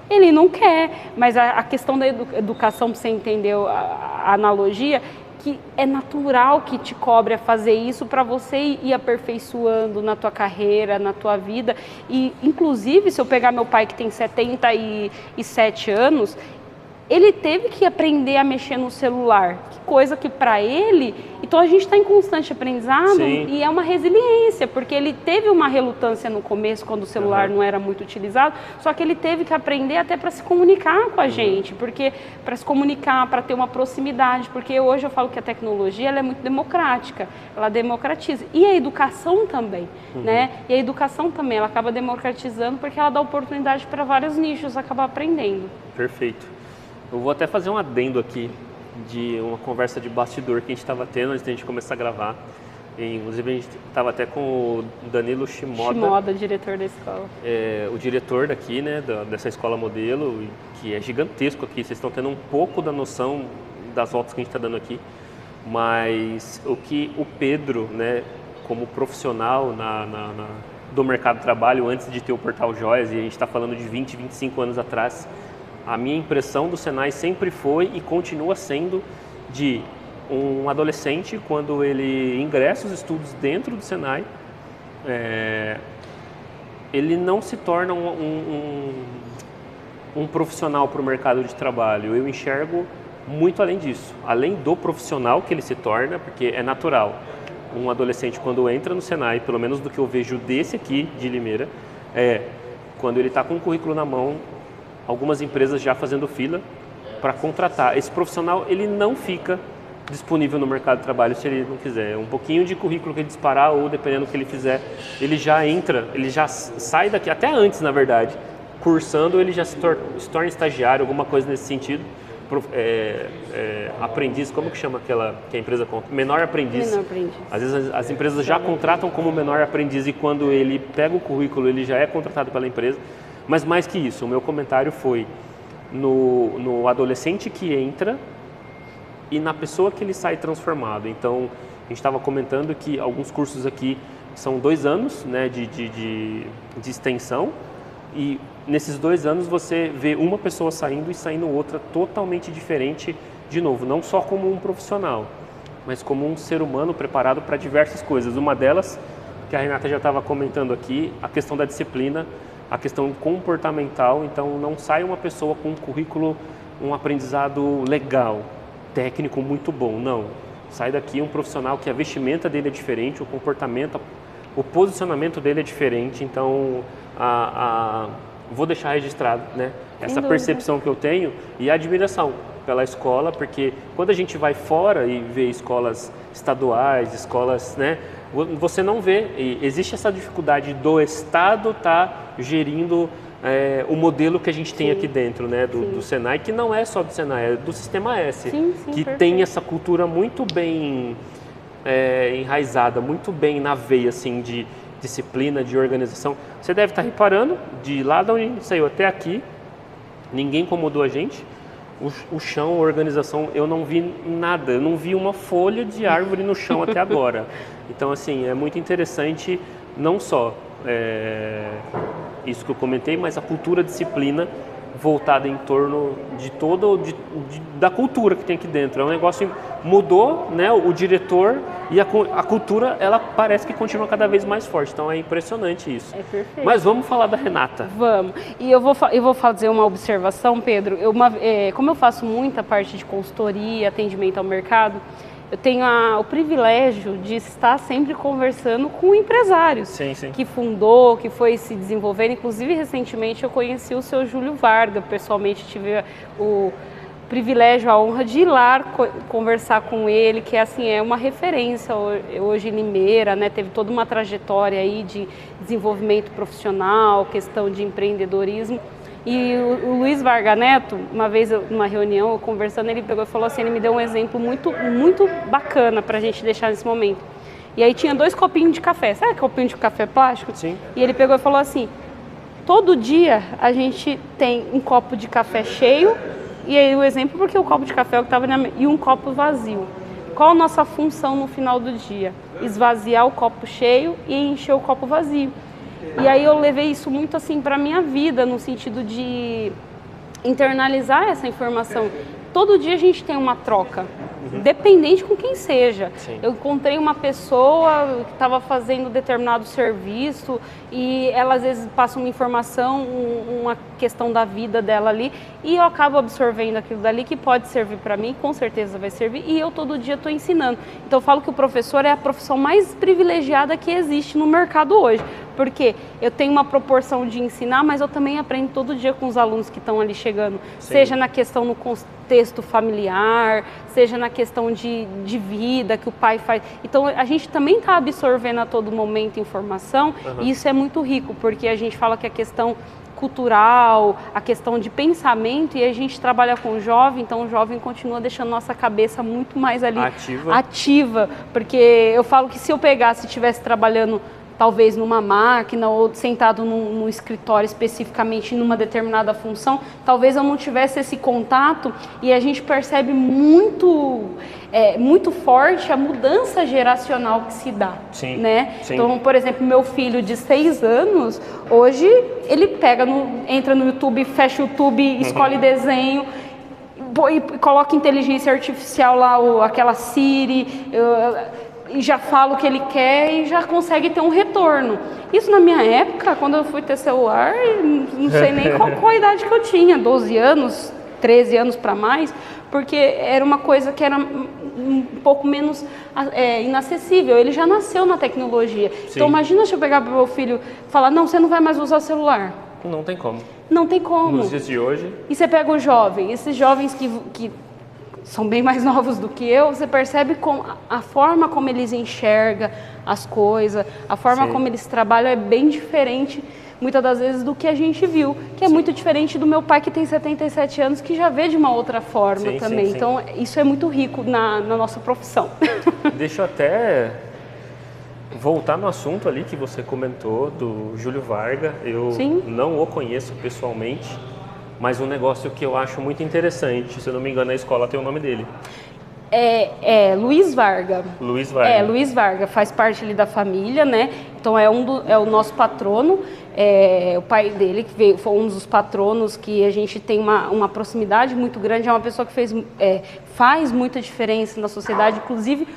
Ele não quer, mas a questão da educação, para você entender a analogia, que é natural que te cobre a fazer isso para você ir aperfeiçoando na tua carreira, na tua vida. E, inclusive, se eu pegar meu pai que tem 77 anos, ele teve que aprender a mexer no celular, que coisa que para ele... Então a gente está em constante aprendizado e é uma resiliência, porque ele teve uma relutância no começo, quando o celular não era muito utilizado, só que ele teve que aprender até para se comunicar com a gente, porque para se comunicar, para ter uma proximidade, porque hoje eu falo que a tecnologia ela é muito democrática, ela democratiza, e a educação também, né? E a educação também, ela acaba democratizando porque ela dá oportunidade para vários nichos acabar aprendendo. Perfeito. Eu vou até fazer um adendo aqui de uma conversa de bastidor que a gente estava tendo antes de a gente começar a gravar. Inclusive a gente estava até com o Danilo Shimoda, diretor da escola. O diretor daqui, né, dessa escola modelo, que é gigantesco aqui. Vocês estão tendo um pouco da noção das voltas que a gente está dando aqui. Mas o que o Pedro, né, como profissional do mercado de trabalho, antes de ter o Portal Joias, e a gente está falando de 20, 25 anos atrás, a minha impressão do Senai sempre foi e continua sendo de um adolescente, quando ele ingressa os estudos dentro do Senai, ele não se torna um profissional para o mercado de trabalho. Eu enxergo muito além disso, além do profissional que ele se torna, porque é natural. Um adolescente, quando entra no Senai, pelo menos do que eu vejo desse aqui de Limeira, quando ele está com o currículo na mão, algumas empresas já fazendo fila para contratar. Esse profissional, ele não fica disponível no mercado de trabalho se ele não quiser. Um pouquinho de currículo que ele disparar, ou dependendo do que ele fizer, ele já entra, ele já sai daqui, até antes, na verdade, cursando, ele já se torna estagiário, alguma coisa nesse sentido. Aprendiz, como que chama aquela que a empresa conta? Menor aprendiz. Menor aprendiz. Às vezes as empresas já contratam como menor aprendiz e quando ele pega o currículo, ele já é contratado pela empresa. Mas mais que isso, o meu comentário foi no adolescente que entra e na pessoa que ele sai transformado. Então, gente estava comentando que alguns cursos aqui são 2 anos, né, de extensão, e nesses 2 anos você vê uma pessoa saindo e saindo outra totalmente diferente, de novo, não só como um profissional, mas como um ser humano preparado para diversas coisas. Uma delas, que a Renata já estava comentando aqui, a questão da disciplina, a questão comportamental. Então não sai uma pessoa com um currículo, um aprendizado legal, técnico muito bom, não. Sai daqui um profissional que a vestimenta dele é diferente, o comportamento, o posicionamento dele é diferente. Então vou deixar registrado, né, essa percepção que eu tenho e a admiração pela escola, porque quando a gente vai fora e vê escolas estaduais, escolas, né, você não vê, e existe essa dificuldade do Estado estar gerindo o modelo que a gente tem aqui dentro, né, do Senai, que não é só do Senai, é do Sistema S, que tem essa cultura muito bem enraizada, muito bem na veia, assim, de disciplina, de organização. Você deve estar reparando, de lá de onde a gente saiu até aqui, ninguém incomodou a gente. O chão, a organização, eu não vi nada, eu não vi uma folha de árvore no chão até agora. Então, assim, é muito interessante, não só isso que eu comentei, mas a cultura, a disciplina voltada em torno de da cultura que tem aqui dentro. É um negócio, mudou, né, o diretor, e a cultura, ela parece que continua cada vez mais forte. Então é impressionante isso. É perfeito. Mas vamos falar da Renata. Vamos. E eu vou fazer uma observação, Pedro. Como eu faço muita parte de consultoria, atendimento ao mercado, eu tenho o privilégio de estar sempre conversando com empresários que fundou, que foi se desenvolvendo. Inclusive, recentemente eu conheci o seu Júlio Varga, pessoalmente tive o privilégio, a honra de ir lá conversar com ele, que assim, é uma referência hoje em Limeira, né? Teve toda uma trajetória aí de desenvolvimento profissional, questão de empreendedorismo. E o Luiz Varga Neto, uma vez numa reunião, eu conversando, ele pegou e falou assim, ele me deu um exemplo muito, muito bacana para a gente deixar nesse momento. E aí tinha 2 copinhos de café, sabe copinho de café plástico? Sim. E ele pegou e falou assim, todo dia a gente tem um copo de café cheio, e aí o exemplo, porque o copo de café é o que estava e um copo vazio. Qual a nossa função no final do dia? Esvaziar o copo cheio e encher o copo vazio. E aí eu levei isso muito assim para a minha vida, no sentido de internalizar essa informação. Todo dia a gente tem uma troca, dependente com quem seja. Sim. Eu encontrei uma pessoa que estava fazendo determinado serviço e ela às vezes passa uma informação, uma questão da vida dela ali, e eu acabo absorvendo aquilo dali que pode servir para mim, com certeza vai servir, e eu todo dia estou ensinando. Então eu falo que o professor é a profissão mais privilegiada que existe no mercado hoje, porque eu tenho uma proporção de ensinar, mas eu também aprendo todo dia com os alunos que estão ali chegando, seja na questão no contexto familiar, seja na questão de vida que o pai faz. Então a gente também está absorvendo a todo momento informação, e isso é muito rico, porque a gente fala que a questão cultural, a questão de pensamento, e a gente trabalha com o jovem, então o jovem continua deixando nossa cabeça muito mais ali ativa, porque eu falo que se eu pegasse, estivesse trabalhando talvez numa máquina ou sentado num escritório especificamente numa determinada função, talvez eu não tivesse esse contato, e a gente percebe muito forte a mudança geracional que se dá, né? Sim. Então, por exemplo, meu filho de 6 anos, hoje ele entra no YouTube, fecha o YouTube, escolhe desenho, e coloca inteligência artificial lá, aquela Siri, e já fala o que ele quer e já consegue ter um retorno. Isso na minha época, quando eu fui ter celular, não sei nem qual a idade que eu tinha, 12 anos, 13 anos para mais, porque era uma coisa que era um pouco menos inacessível. Ele já nasceu na tecnologia. Sim. Então imagina se eu pegar para o meu filho e falar, não, você não vai mais usar celular. Não tem como. Não tem como. Nos dias de hoje. E você pega o jovem, esses jovens que são bem mais novos do que eu, você percebe a forma como eles enxergam as coisas, a forma como eles trabalham é bem diferente, muitas das vezes, do que a gente viu, que é muito diferente do meu pai, que tem 77 anos, que já vê de uma outra forma também. Sim. Então, isso é muito rico na nossa profissão. Deixa eu até voltar no assunto ali que você comentou, do Júlio Varga. Eu não o conheço pessoalmente, mas um negócio que eu acho muito interessante, se eu não me engano, a escola tem o nome dele. Luiz Varga. Luiz Varga. Luiz Varga, faz parte ali da família, né? Então é o nosso patrono. O pai dele, que foi um dos patronos, que a gente tem uma proximidade muito grande, é uma pessoa que faz muita diferença na sociedade. Inclusive,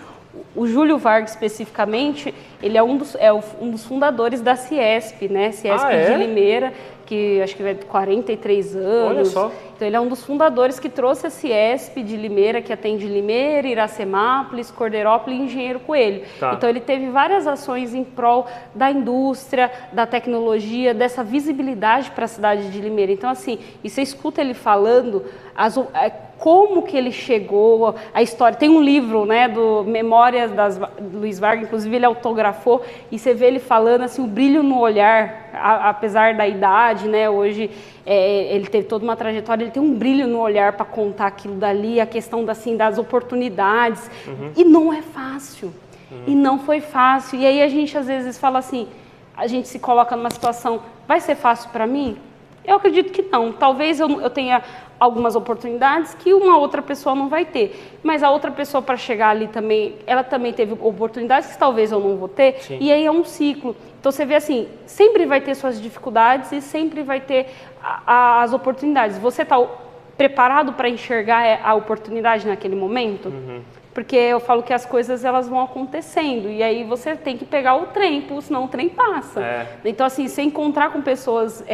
o Júlio Varga, especificamente, ele é um dos fundadores da Ciesp, né? Ciesp de Limeira, que acho que vai 43 anos. Olha só. Então, ele é um dos fundadores que trouxe a Ciesp de Limeira, que atende Limeira, Iracemápolis, Cordeirópolis e Engenheiro Coelho. Tá. Então, ele teve várias ações em prol da indústria, da tecnologia, dessa visibilidade para a cidade de Limeira. Então, assim, e você escuta ele falando como que ele chegou, a história. Tem um livro, né, do Memórias do Luiz Varga, inclusive ele autografou, e você vê ele falando assim, o brilho no olhar, apesar da idade, né, hoje ele teve toda uma trajetória, ele tem um brilho no olhar para contar aquilo dali, a questão das oportunidades, e não é fácil, e não foi fácil, e aí a gente às vezes fala assim, a gente se coloca numa situação, vai ser fácil para mim? Eu acredito que não, talvez eu tenha algumas oportunidades que uma outra pessoa não vai ter, mas a outra pessoa, para chegar ali também, ela também teve oportunidades que talvez eu não vou ter. Sim. E aí é um ciclo. Então você vê assim, sempre vai ter suas dificuldades e sempre vai ter as oportunidades. Você está preparado para enxergar a oportunidade naquele momento? Porque eu falo que as coisas elas vão acontecendo e aí você tem que pegar o trem, senão o trem passa. Então assim, você encontrar com pessoas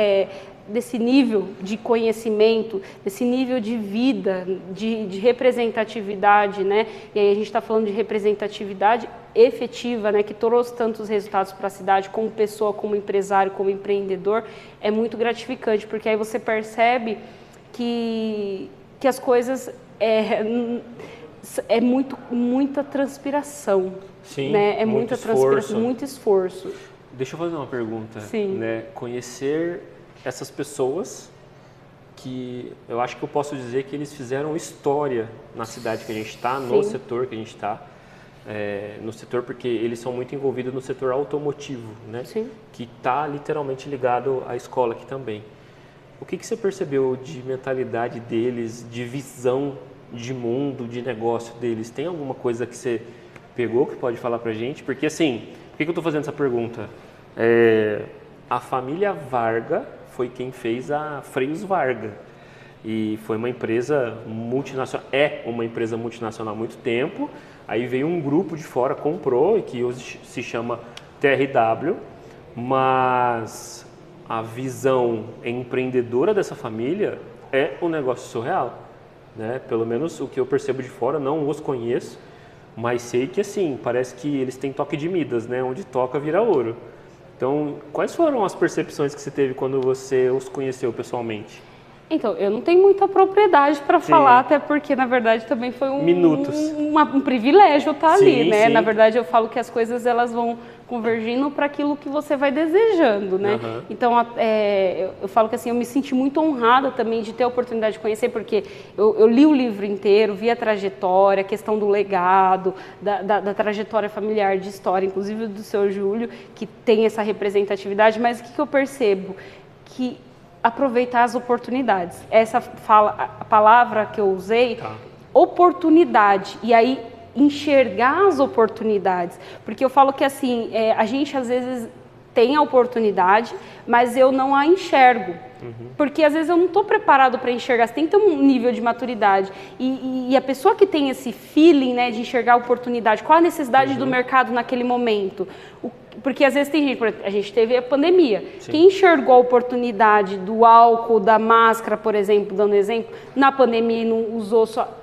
desse nível de conhecimento, desse nível de vida, de representatividade, né? E aí a gente está falando de representatividade efetiva, né? Que trouxe tantos resultados para a cidade, como pessoa, como empresário, como empreendedor, é muito gratificante, porque aí você percebe que as coisas muita transpiração. Sim, né? muito muita transpiração, muito esforço. Deixa eu fazer uma pergunta. Sim. Né? Conhecer essas pessoas que eu acho que eu posso dizer que eles fizeram história na cidade que a gente está, no setor que a gente está, no setor porque eles são muito envolvidos no setor automotivo, né? Sim. Que está literalmente ligado à escola aqui também. O que você percebeu de mentalidade deles, de visão de mundo, de negócio deles? Tem alguma coisa que você pegou que pode falar pra gente? Porque assim, por que eu estou fazendo essa pergunta? A família Varga foi quem fez a Freios Varga e foi uma empresa multinacional, uma empresa multinacional há muito tempo, aí veio um grupo de fora, comprou, que hoje se chama TRW, mas a visão empreendedora dessa família é um negócio surreal, né? Pelo menos o que eu percebo de fora, não os conheço, mas sei que assim, parece que eles têm toque de Midas, né? Onde toca vira ouro. Então, quais foram as percepções que você teve quando você os conheceu pessoalmente? Então, eu não tenho muita propriedade para falar, até porque, na verdade, também foi um privilégio estar ali, né? Sim. Na verdade, eu falo que as coisas elas vão convergindo para aquilo que você vai desejando, né? Então, eu falo que assim, eu me senti muito honrada também de ter a oportunidade de conhecer, porque eu li o livro inteiro, vi a trajetória, a questão do legado, da trajetória familiar, de história, inclusive do seu Júlio, que tem essa representatividade, mas o que eu percebo? Que aproveitar as oportunidades. Essa a palavra que eu usei, oportunidade, e aí enxergar as oportunidades, porque eu falo que assim, a gente às vezes tem a oportunidade, mas eu não a enxergo, porque às vezes eu não estou preparado para enxergar, você tem que ter um nível de maturidade, e a pessoa que tem esse feeling, né, de enxergar a oportunidade, qual a necessidade do mercado naquele momento, porque às vezes tem gente, a gente teve a pandemia, quem enxergou a oportunidade do álcool, da máscara, por exemplo, dando exemplo, na pandemia e não usou só,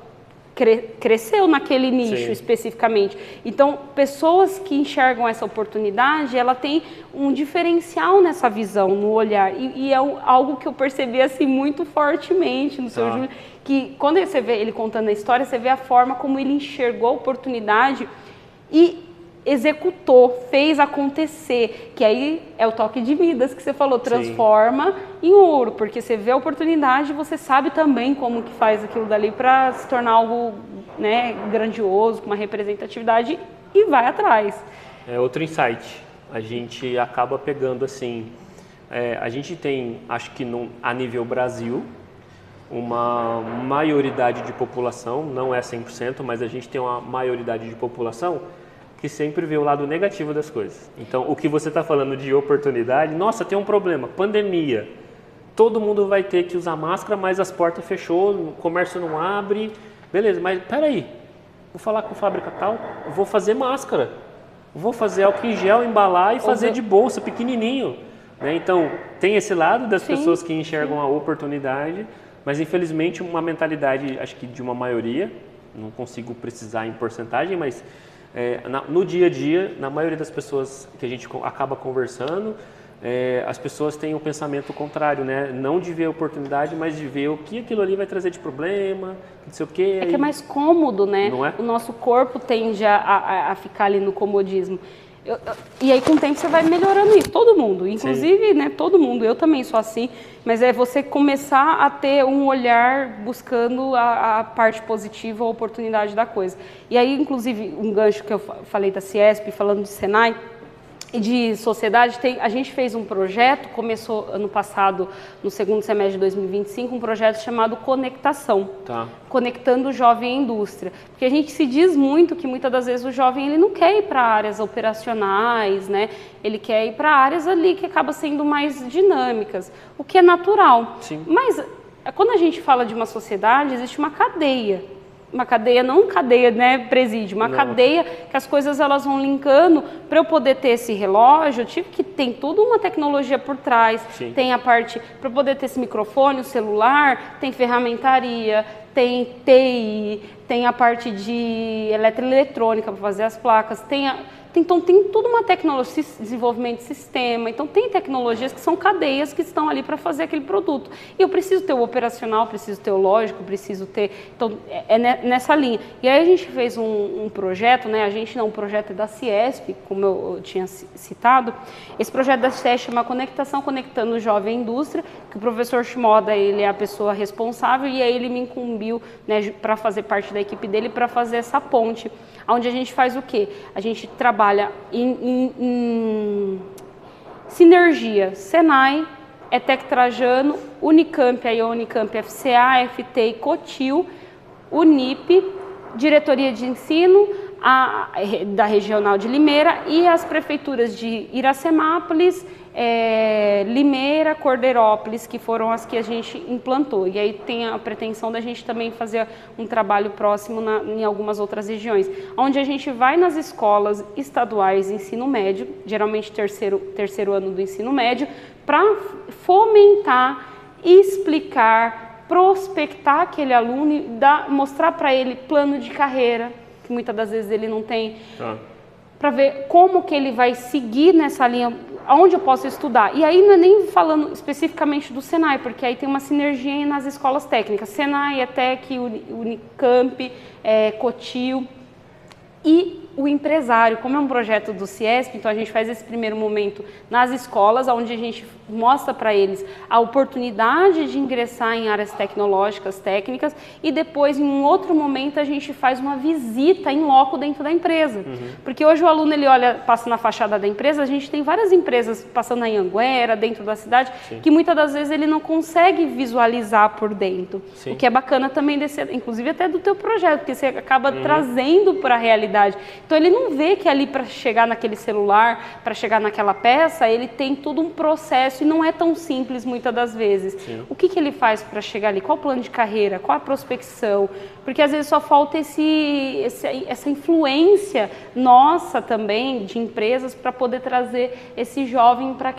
cresceu naquele nicho especificamente. Então, pessoas que enxergam essa oportunidade, ela tem um diferencial nessa visão, no olhar, e é algo que eu percebi assim muito fortemente no seu Júlio, que quando você vê ele contando a história, você vê a forma como ele enxergou a oportunidade e executou, fez acontecer, que aí é o toque de Midas que você falou, transforma em ouro, porque você vê a oportunidade, você sabe também como que faz aquilo dali para se tornar algo, né, grandioso, com uma representatividade, e vai atrás. É outro insight, a gente acaba pegando assim, a gente tem, acho que a nível Brasil, uma maioridade de população, não é 100%, mas a gente tem uma maioridade de população que sempre vê o lado negativo das coisas. Então, o que você está falando de oportunidade, nossa, tem um problema, pandemia. Todo mundo vai ter que usar máscara, mas as portas fechou, o comércio não abre. Beleza, mas peraí, vou falar com a fábrica tal, vou fazer máscara, vou fazer álcool em gel, embalar e fazer de bolsa, pequenininho. Né? Então, tem esse lado das pessoas que enxergam a oportunidade, mas infelizmente uma mentalidade, acho que de uma maioria, não consigo precisar em porcentagem, mas no dia a dia, na maioria das pessoas que a gente acaba conversando, as pessoas têm um pensamento contrário, né? Não de ver a oportunidade, mas de ver o que aquilo ali vai trazer de problema, não sei o quê. É que é mais cômodo, né? Não é? O nosso corpo tende a ficar ali no comodismo. E aí com o tempo você vai melhorando isso, todo mundo, inclusive, né, todo mundo, eu também sou assim, mas é você começar a ter um olhar buscando a parte positiva, a oportunidade da coisa. E aí, inclusive, um gancho que eu falei da Ciesp, falando de Senai, e de sociedade, a gente fez um projeto, começou ano passado, no segundo semestre de 2025, um projeto chamado Conectação, conectando o jovem à indústria. Porque a gente se diz muito que muitas das vezes o jovem ele não quer ir para áreas operacionais, né? Ele quer ir para áreas ali que acabam sendo mais dinâmicas, o que é natural. Sim. Mas quando a gente fala de uma sociedade, existe uma cadeia. Uma cadeia, não cadeia, né, presídio, uma cadeia que as coisas elas vão linkando. Para eu poder ter esse relógio, eu tive que tem toda uma tecnologia por trás. Sim. Tem a parte, para poder ter esse microfone, o celular, tem ferramentaria, tem TI, tem a parte de eletroeletrônica para fazer as placas, então tem toda uma tecnologia, desenvolvimento de sistema, então tem tecnologias que são cadeias que estão ali para fazer aquele produto. E eu preciso ter o operacional, preciso ter o lógico, preciso ter, então é nessa linha. E aí a gente fez um projeto, né, um projeto da Ciesp, como eu tinha citado, esse projeto da Ciesp chama Conectação, Conectando o Jovem à Indústria, que o professor Shimoda, ele é a pessoa responsável e aí ele me incumbiu, né, para fazer parte da equipe dele, para fazer essa ponte, onde a gente faz o quê? A gente trabalha em sinergia, Senai, ETEC Trajano, Unicamp, a Unicamp FCA, FT e Cotil, Unip, Diretoria de Ensino, da Regional de Limeira e as prefeituras de Iracemápolis, Limeira, Cordeirópolis, que foram as que a gente implantou. E aí tem a pretensão da gente também fazer um trabalho próximo em algumas outras regiões, onde a gente vai nas escolas estaduais de ensino médio, geralmente terceiro ano do ensino médio, para fomentar, explicar, prospectar aquele aluno e mostrar para ele plano de carreira, que muitas das vezes ele não tem, para ver como que ele vai seguir nessa linha, aonde eu posso estudar. E aí não é nem falando especificamente do Senai, porque aí tem uma sinergia nas escolas técnicas, Senai, ETEC, Unicamp, Cotil e o empresário, como é um projeto do Ciesp, então a gente faz esse primeiro momento nas escolas, onde a gente mostra para eles a oportunidade de ingressar em áreas tecnológicas, técnicas, e depois, em um outro momento, a gente faz uma visita em loco dentro da empresa. Porque hoje o aluno, ele passa na fachada da empresa, a gente tem várias empresas passando na Anhanguera, dentro da cidade, que muitas das vezes ele não consegue visualizar por dentro. Sim. O que é bacana também, inclusive até do teu projeto, porque você acaba trazendo para a realidade. Então ele não vê que ali para chegar naquele celular, para chegar naquela peça, ele tem todo um processo e não é tão simples muitas das vezes. Sim. O que ele faz para chegar ali? Qual o plano de carreira? Qual a prospecção? Porque às vezes só falta essa influência nossa também de empresas para poder trazer esse jovem para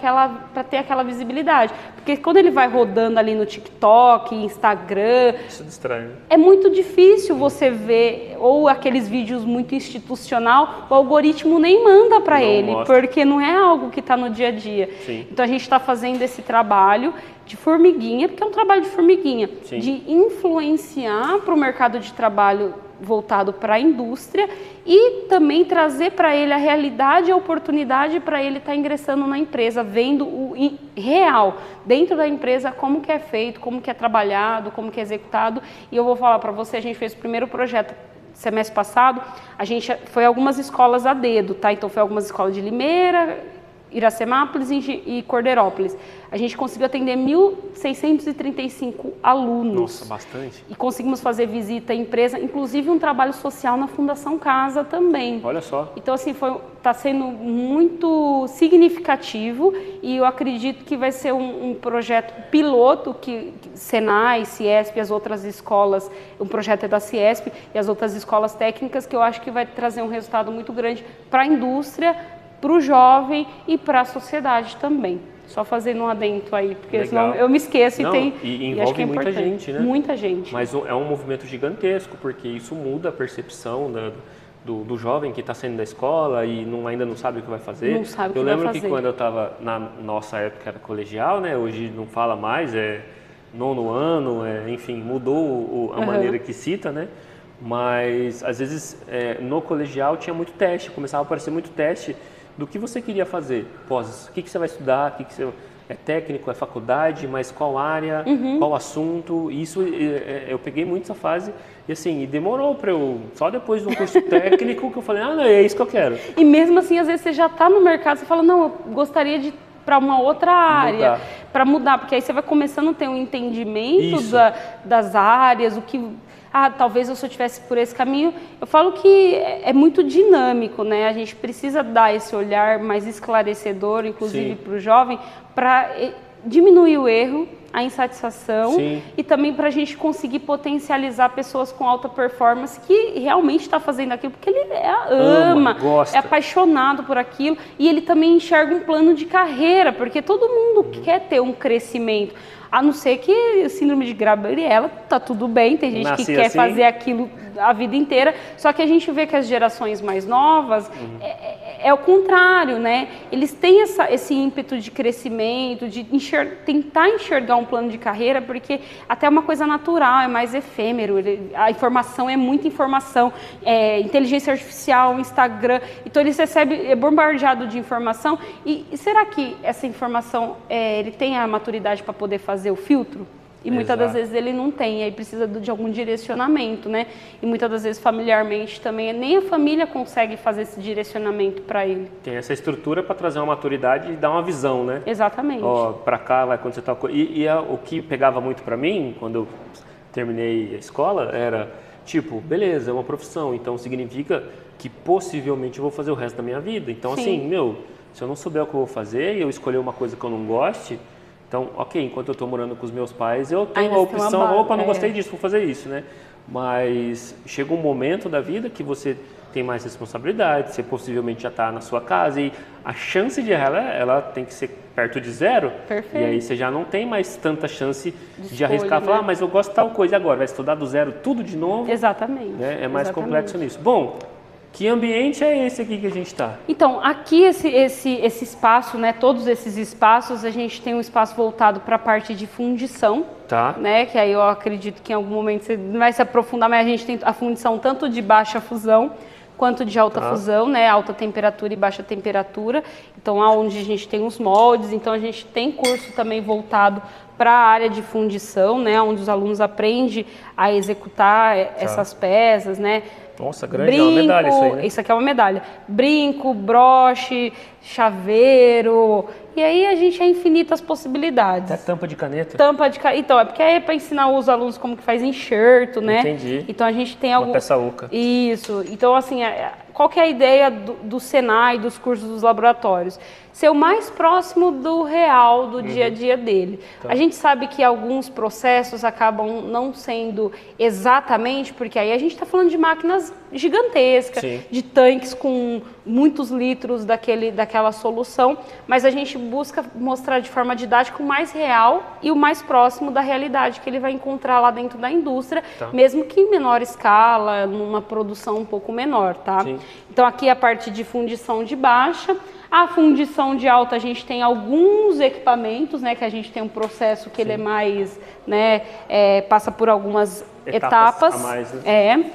ter aquela visibilidade. Porque quando ele vai rodando ali no TikTok, Instagram, isso distrai, né? É muito difícil você ver, ou aqueles vídeos muito institucionais, o algoritmo nem manda para ele, porque não é algo que está no dia a dia. Sim. Então a gente está fazendo esse trabalho de formiguinha, porque é um trabalho de formiguinha, sim, de influenciar para o mercado de trabalho voltado para a indústria e também trazer para ele a realidade e a oportunidade para ele estar ingressando na empresa, vendo o real dentro da empresa, como que é feito, como que é trabalhado, como que é executado. E eu vou falar para você, a gente fez o primeiro projeto semestre passado, a gente foi algumas escolas a dedo, tá? Então foi algumas escolas de Limeira, Iracemápolis e Cordeirópolis. A gente conseguiu atender 1.635 alunos. Nossa, bastante. E conseguimos fazer visita à empresa, inclusive um trabalho social na Fundação Casa também. Olha só. Então, assim, está sendo muito significativo e eu acredito que vai ser um projeto piloto que Senai, Ciesp e as outras escolas, um projeto é da Ciesp e as outras escolas técnicas, que eu acho que vai trazer um resultado muito grande para a indústria, para o jovem e para a sociedade também. Só fazendo um adendo aí, porque Legal. senão eu me esqueço e acho que envolve é muita importante. gente, né? Muita gente. Mas é um movimento gigantesco, porque isso muda a percepção do jovem que está saindo da escola e ainda não sabe o que vai fazer. Não sabe o que eu vai lembro fazer. que quando eu estava, na nossa época era colegial, né? Hoje não fala mais, é 9º ano, enfim, mudou a maneira que cita, né? Mas às vezes no colegial tinha muito teste, começava a aparecer muito teste do que você queria fazer pós, o que você vai estudar, é técnico, é faculdade, mas qual área, qual assunto. Isso eu peguei muito essa fase e assim, e demorou para eu, só depois de um curso técnico que eu falei, não, é isso que eu quero. E mesmo assim, às vezes você já está no mercado, você fala, não, eu gostaria de ir para uma outra área, para mudar, porque aí você vai começando a ter um entendimento das áreas, o que... talvez se eu tivesse por esse caminho. Eu falo que é muito dinâmico, né? A gente precisa dar esse olhar mais esclarecedor, inclusive para o jovem, para diminuir o erro, a insatisfação. Sim. E também para a gente conseguir potencializar pessoas com alta performance que realmente está fazendo aquilo porque ele ama, gosta, é apaixonado por aquilo e ele também enxerga um plano de carreira, porque todo mundo quer ter um crescimento. A não ser que síndrome de Gabriela, tá tudo bem, tem gente que quer fazer aquilo a vida inteira, só que a gente vê que as gerações mais novas é o contrário, né? Eles têm esse ímpeto de crescimento, de tentar enxergar um plano de carreira, porque até é uma coisa natural, é mais efêmero, a informação é muita informação, inteligência artificial, Instagram, então eles recebem, é bombardeado de informação, e será que essa informação, ele tem a maturidade para poder fazer o filtro? E muitas das vezes ele não tem, aí precisa de algum direcionamento, né? E muitas das vezes familiarmente também, nem a família consegue fazer esse direcionamento para ele. Tem essa estrutura para trazer uma maturidade e dar uma visão, né? Exatamente. Para cá vai acontecer tal coisa. O que pegava muito para mim, quando eu terminei a escola, era tipo, beleza, é uma profissão, então significa que possivelmente eu vou fazer o resto da minha vida. Então, assim, se eu não souber o que eu vou fazer e eu escolher uma coisa que eu não goste... Então, ok, enquanto eu estou morando com os meus pais, eu tenho a opção, opa, não gostei disso, vou fazer isso, né? Mas chega um momento da vida que você tem mais responsabilidade, você possivelmente já está na sua casa e a chance de errar, ela tem que ser perto de zero. Perfeito. E aí você já não tem mais tanta chance de arriscar, falar, mas eu gosto de tal coisa agora, vai estudar do zero tudo de novo. Exatamente. Né? É mais complexo nisso. Bom, que ambiente é esse aqui que a gente está? Então, aqui esse espaço, né, todos esses espaços, a gente tem um espaço voltado para a parte de fundição, né, que aí eu acredito que em algum momento você vai se aprofundar, mas a gente tem a fundição tanto de baixa fusão quanto de alta fusão, né, alta temperatura e baixa temperatura. Então, onde a gente tem os moldes, então a gente tem curso também voltado para a área de fundição, né, onde os alunos aprendem a executar essas peças, né. Nossa, grande, é uma medalha isso aí, né? Isso aqui é uma medalha. Brinco, broche, chaveiro, e aí a gente tem infinitas possibilidades. Até tampa de caneta? Tampa de caneta, então, é porque é para ensinar os alunos como que faz enxerto, né? Entendi. Então a gente tem uma peça oca. Isso, então assim, qual que é a ideia do Senai, dos cursos dos laboratórios? Ser o mais próximo do real, do dia a dia dele. Tá. A gente sabe que alguns processos acabam não sendo exatamente, porque aí a gente está falando de máquinas gigantescas, de tanques com muitos litros daquela solução, mas a gente busca mostrar de forma didática o mais real e o mais próximo da realidade que ele vai encontrar lá dentro da indústria, mesmo que em menor escala, numa produção um pouco menor, tá? Sim. Então aqui a parte de fundição de baixa. A fundição de alta, a gente tem alguns equipamentos, né, que a gente tem um processo que ele é mais, né, passa por algumas etapas. A mais, né?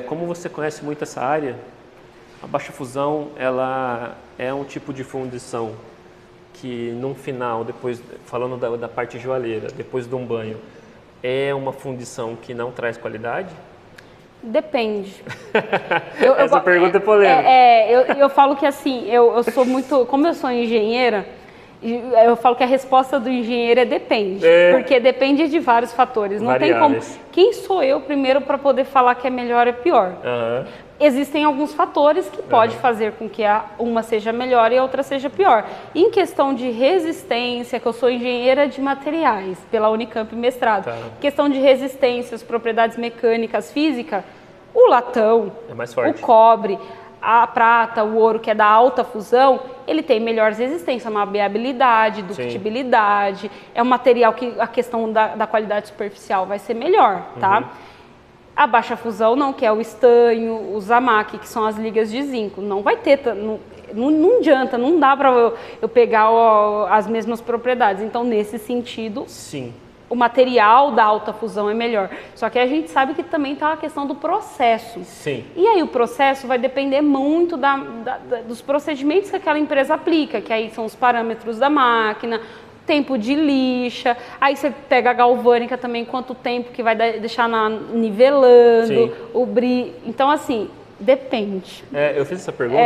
Como você conhece muito essa área, a baixa fusão, ela é um tipo de fundição que, no final, depois, falando da parte joalheira, depois de um banho, é uma fundição que não traz qualidade? Depende. Essa pergunta é polêmica. Eu falo que assim, eu sou muito... Como eu sou engenheira, eu falo que a resposta do engenheiro é depende. Porque depende de vários fatores. Não tem como... Quem sou eu primeiro para poder falar que é melhor ou pior? Existem alguns fatores que pode fazer com que uma seja melhor e a outra seja pior. Em questão de resistência, que eu sou engenheira de materiais pela Unicamp mestrado. Questão de resistência, as propriedades mecânicas, física, o latão, é mais forte. O cobre, a prata, o ouro, que é da alta fusão, ele tem melhores resistência, maleabilidade, ductibilidade, é um material que a questão da qualidade superficial vai ser melhor, tá? A baixa fusão não, que é o estanho, o zamac, que são as ligas de zinco. Não vai ter, não adianta, não dá para eu pegar as mesmas propriedades. Então, nesse sentido, sim, o material da alta fusão é melhor. Só que a gente sabe que também está a questão do processo. Sim. E aí o processo vai depender muito dos procedimentos que aquela empresa aplica, que aí são os parâmetros da máquina, tempo de lixa, aí você pega a galvânica também, quanto tempo que vai deixar nivelando, o brilho. Então, assim, depende. Eu fiz essa pergunta.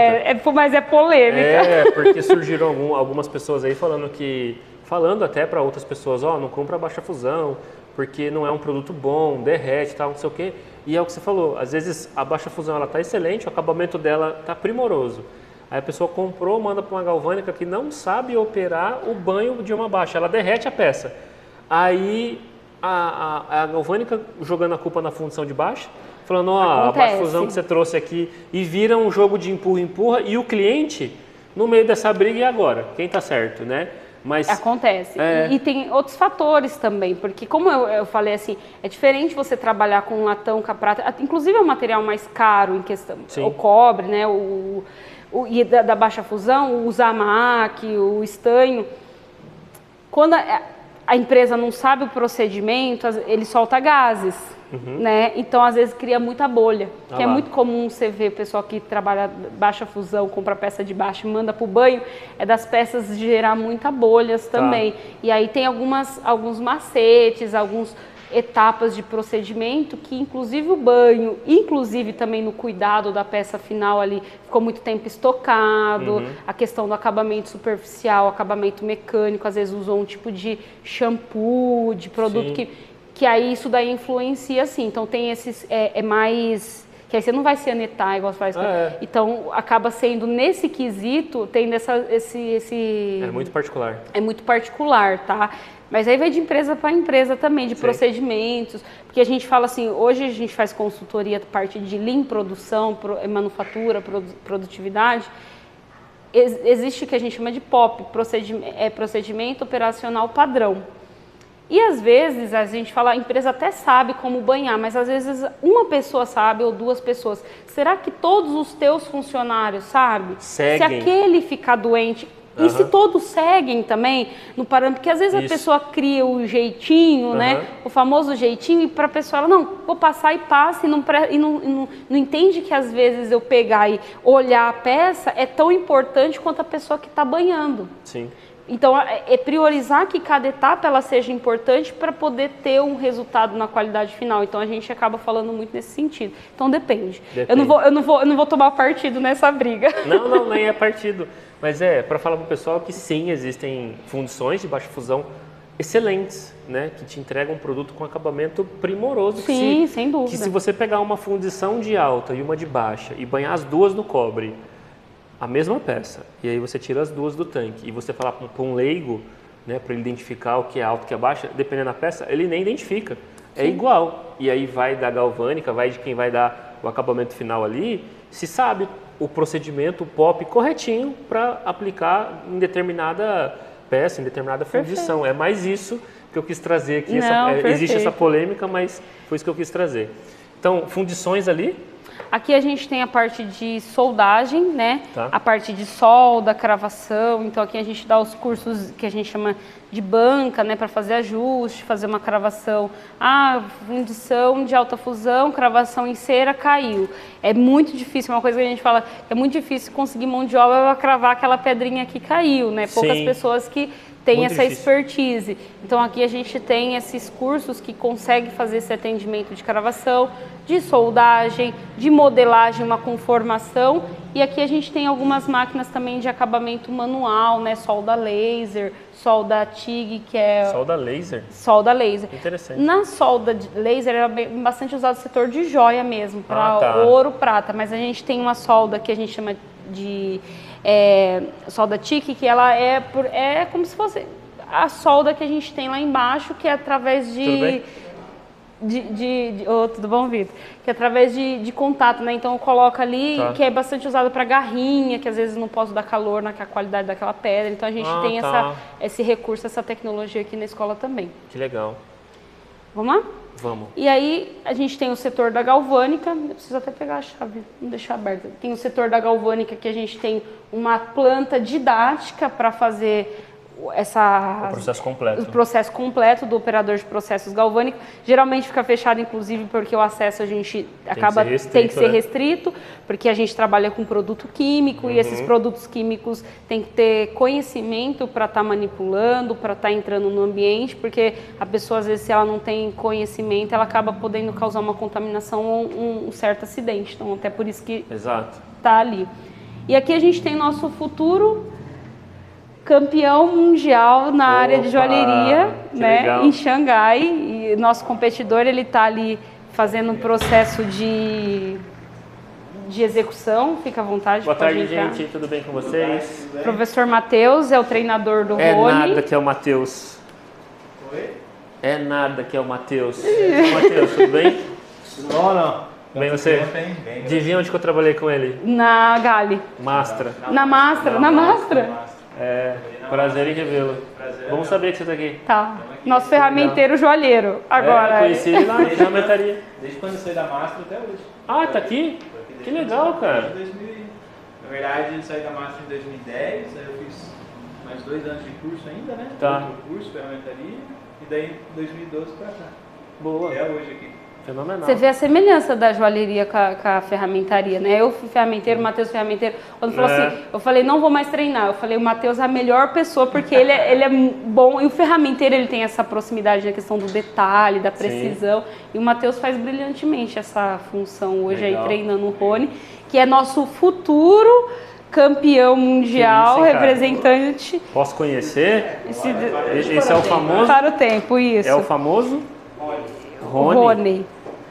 Mas é polêmica. Porque surgiram algumas pessoas aí falando até para outras pessoas, não compra baixa fusão, porque não é um produto bom, derrete, tal, não sei o quê. E é o que você falou, às vezes a baixa fusão ela tá excelente, o acabamento dela tá primoroso. Aí a pessoa comprou, manda para uma galvânica que não sabe operar o banho de uma baixa, ela derrete a peça. Aí a galvânica jogando a culpa na fundição de baixa, falando, a baixa fusão que você trouxe aqui, e vira um jogo de empurra-empurra, e o cliente, no meio dessa briga, e agora? Quem tá certo, né? Mas acontece. E tem outros fatores também, porque como eu falei assim, é diferente você trabalhar com latão, com a prata, inclusive é um material mais caro em questão, o cobre, né, e da baixa fusão, o zamac, o estanho. Quando a empresa não sabe o procedimento, ele solta gases, né? Então, às vezes, cria muita bolha. É muito comum você ver o pessoal que trabalha baixa fusão, compra peça de baixa e manda para o banho, é das peças gerar muita bolhas também. E aí tem alguns macetes, etapas de procedimento que inclusive o banho, inclusive também no cuidado da peça final ali, ficou muito tempo estocado, a questão do acabamento superficial, acabamento mecânico, às vezes usou um tipo de shampoo, de produto que aí isso daí influencia assim, então tem esses, mais... Que aí você não vai se anetar igual você faz. Então, acaba sendo, nesse quesito, tem esse... É muito particular. É muito particular, tá? Mas aí vai de empresa para empresa também, de procedimentos. Porque a gente fala assim, hoje a gente faz consultoria, parte de Lean, produção, manufatura, produtividade. Existe o que a gente chama de POP, procedimento operacional padrão. E às vezes a gente fala, a empresa até sabe como banhar, mas às vezes uma pessoa sabe ou duas pessoas. Será que todos os teus funcionários sabem? Seguem. Se aquele ficar doente, e se todos seguem também no parâmetro, porque às vezes a pessoa cria o jeitinho, né? O famoso jeitinho, e para a pessoa, ela, não, vou passar e passa, e não entende que às vezes eu pegar e olhar a peça é tão importante quanto a pessoa que está banhando. Sim. Então, é priorizar que cada etapa ela seja importante para poder ter um resultado na qualidade final. Então, a gente acaba falando muito nesse sentido. Então, depende. Eu não vou tomar partido nessa briga. Não, nem é partido. Mas para falar para o pessoal que sim, existem fundições de baixa fusão excelentes, né? Que te entregam um produto com acabamento primoroso. Sim, sem dúvida. Que se você pegar uma fundição de alta e uma de baixa e banhar as duas no cobre, a mesma peça, e aí você tira as duas do tanque, e você falar para um leigo, né, para ele identificar o que é alto e o que é baixa, dependendo da peça, ele nem identifica. É igual. E aí vai da galvânica, vai de quem vai dar o acabamento final ali, se sabe o procedimento, o POP corretinho para aplicar em determinada peça, em determinada fundição. É mais isso que eu quis trazer aqui. Existe essa polêmica, mas foi isso que eu quis trazer. Então, fundições ali. Aqui a gente tem a parte de soldagem, né? Tá. A parte de solda, cravação. Então aqui a gente dá os cursos que a gente chama de banca, né? Para fazer ajuste, fazer uma cravação. Fundição de alta fusão, cravação em cera, caiu. É muito difícil, uma coisa que a gente fala, é muito difícil conseguir mão de obra para cravar aquela pedrinha que caiu, né? Poucas pessoas que tem Muito essa difícil. expertise. Então aqui a gente tem esses cursos que conseguem fazer esse atendimento de cravação, de soldagem, de modelagem, uma conformação. E aqui a gente tem algumas máquinas também de acabamento manual, né? Solda laser, solda TIG, que é Solda laser? solda laser. Interessante. Na solda de laser era bastante usado no setor de joia mesmo, para tá. ouro, prata. Mas a gente tem uma solda que a gente chama de solda TIG, que ela é como se fosse a solda que a gente tem lá embaixo, que é através Tudo bem? tudo bom, Vitor? Que é através de contato, né? Então coloca ali, Tá. que é bastante usado para garrinha, que às vezes não posso dar calor na qualidade daquela pedra. Então a gente tem tá. esse recurso, essa tecnologia aqui na escola também. Que legal. Vamos lá? Vamos. E aí a gente tem o setor da galvânica, eu preciso até pegar a chave, não deixar aberta. Tem o setor da galvânica, que a gente tem uma planta didática para fazer O processo completo. o processo completo do operador de processos galvânicos. Geralmente fica fechado, inclusive, porque o acesso a gente tem que ser restrito, porque a gente trabalha com produto químico e esses produtos químicos tem que ter conhecimento para estar manipulando, para estar entrando no ambiente, porque a pessoa, às vezes, se ela não tem conhecimento, ela acaba podendo causar uma contaminação ou um certo acidente. Então, até por isso que Exato. está ali. E aqui a gente tem nosso futuro campeão mundial na área de joalheria, né, legal. em Xangai. E nosso competidor, ele está ali fazendo um processo de execução. Fica à vontade. Boa pode tarde, entrar. gente. Tudo bem com vocês? Professor Matheus é o treinador do É Rony. nada que é o Matheus. Oi? É nada que é o Matheus. Matheus, tudo bem? Não. Bem você? Bem. Adivinha onde que eu trabalhei com ele? Na Gali. Mastra. Na Mastra. É, prazer em revê-lo. Bom saber que você está aqui. Tá. Nosso ferramenteiro joalheiro. Agora. Conheci ele lá na ferramentaria. Desde quando eu saí da Master até hoje. Ah, tá aqui? Que legal, cara. Na verdade, eu saí da Master em 2010, aí eu fiz mais 2 anos de curso ainda, né? Tá. Outro curso, ferramentaria, e daí em 2012 pra cá. Boa. Até hoje aqui. Fenomenal. Você vê a semelhança da joalheria com a ferramentaria, né? Eu fui ferramenteiro, o Matheus ferramenteiro. Quando falou assim, eu falei, não vou mais treinar. Eu falei, o Matheus é a melhor pessoa, porque ele é bom. E o ferramenteiro, ele tem essa proximidade na questão do detalhe, da precisão. E o Matheus faz brilhantemente essa função hoje Legal. aí, treinando o Rony, que é nosso futuro campeão mundial, Que isso, hein, cara? representante. Posso conhecer? Esse Esse é o famoso? Para o tempo, isso. É o famoso? O Rony.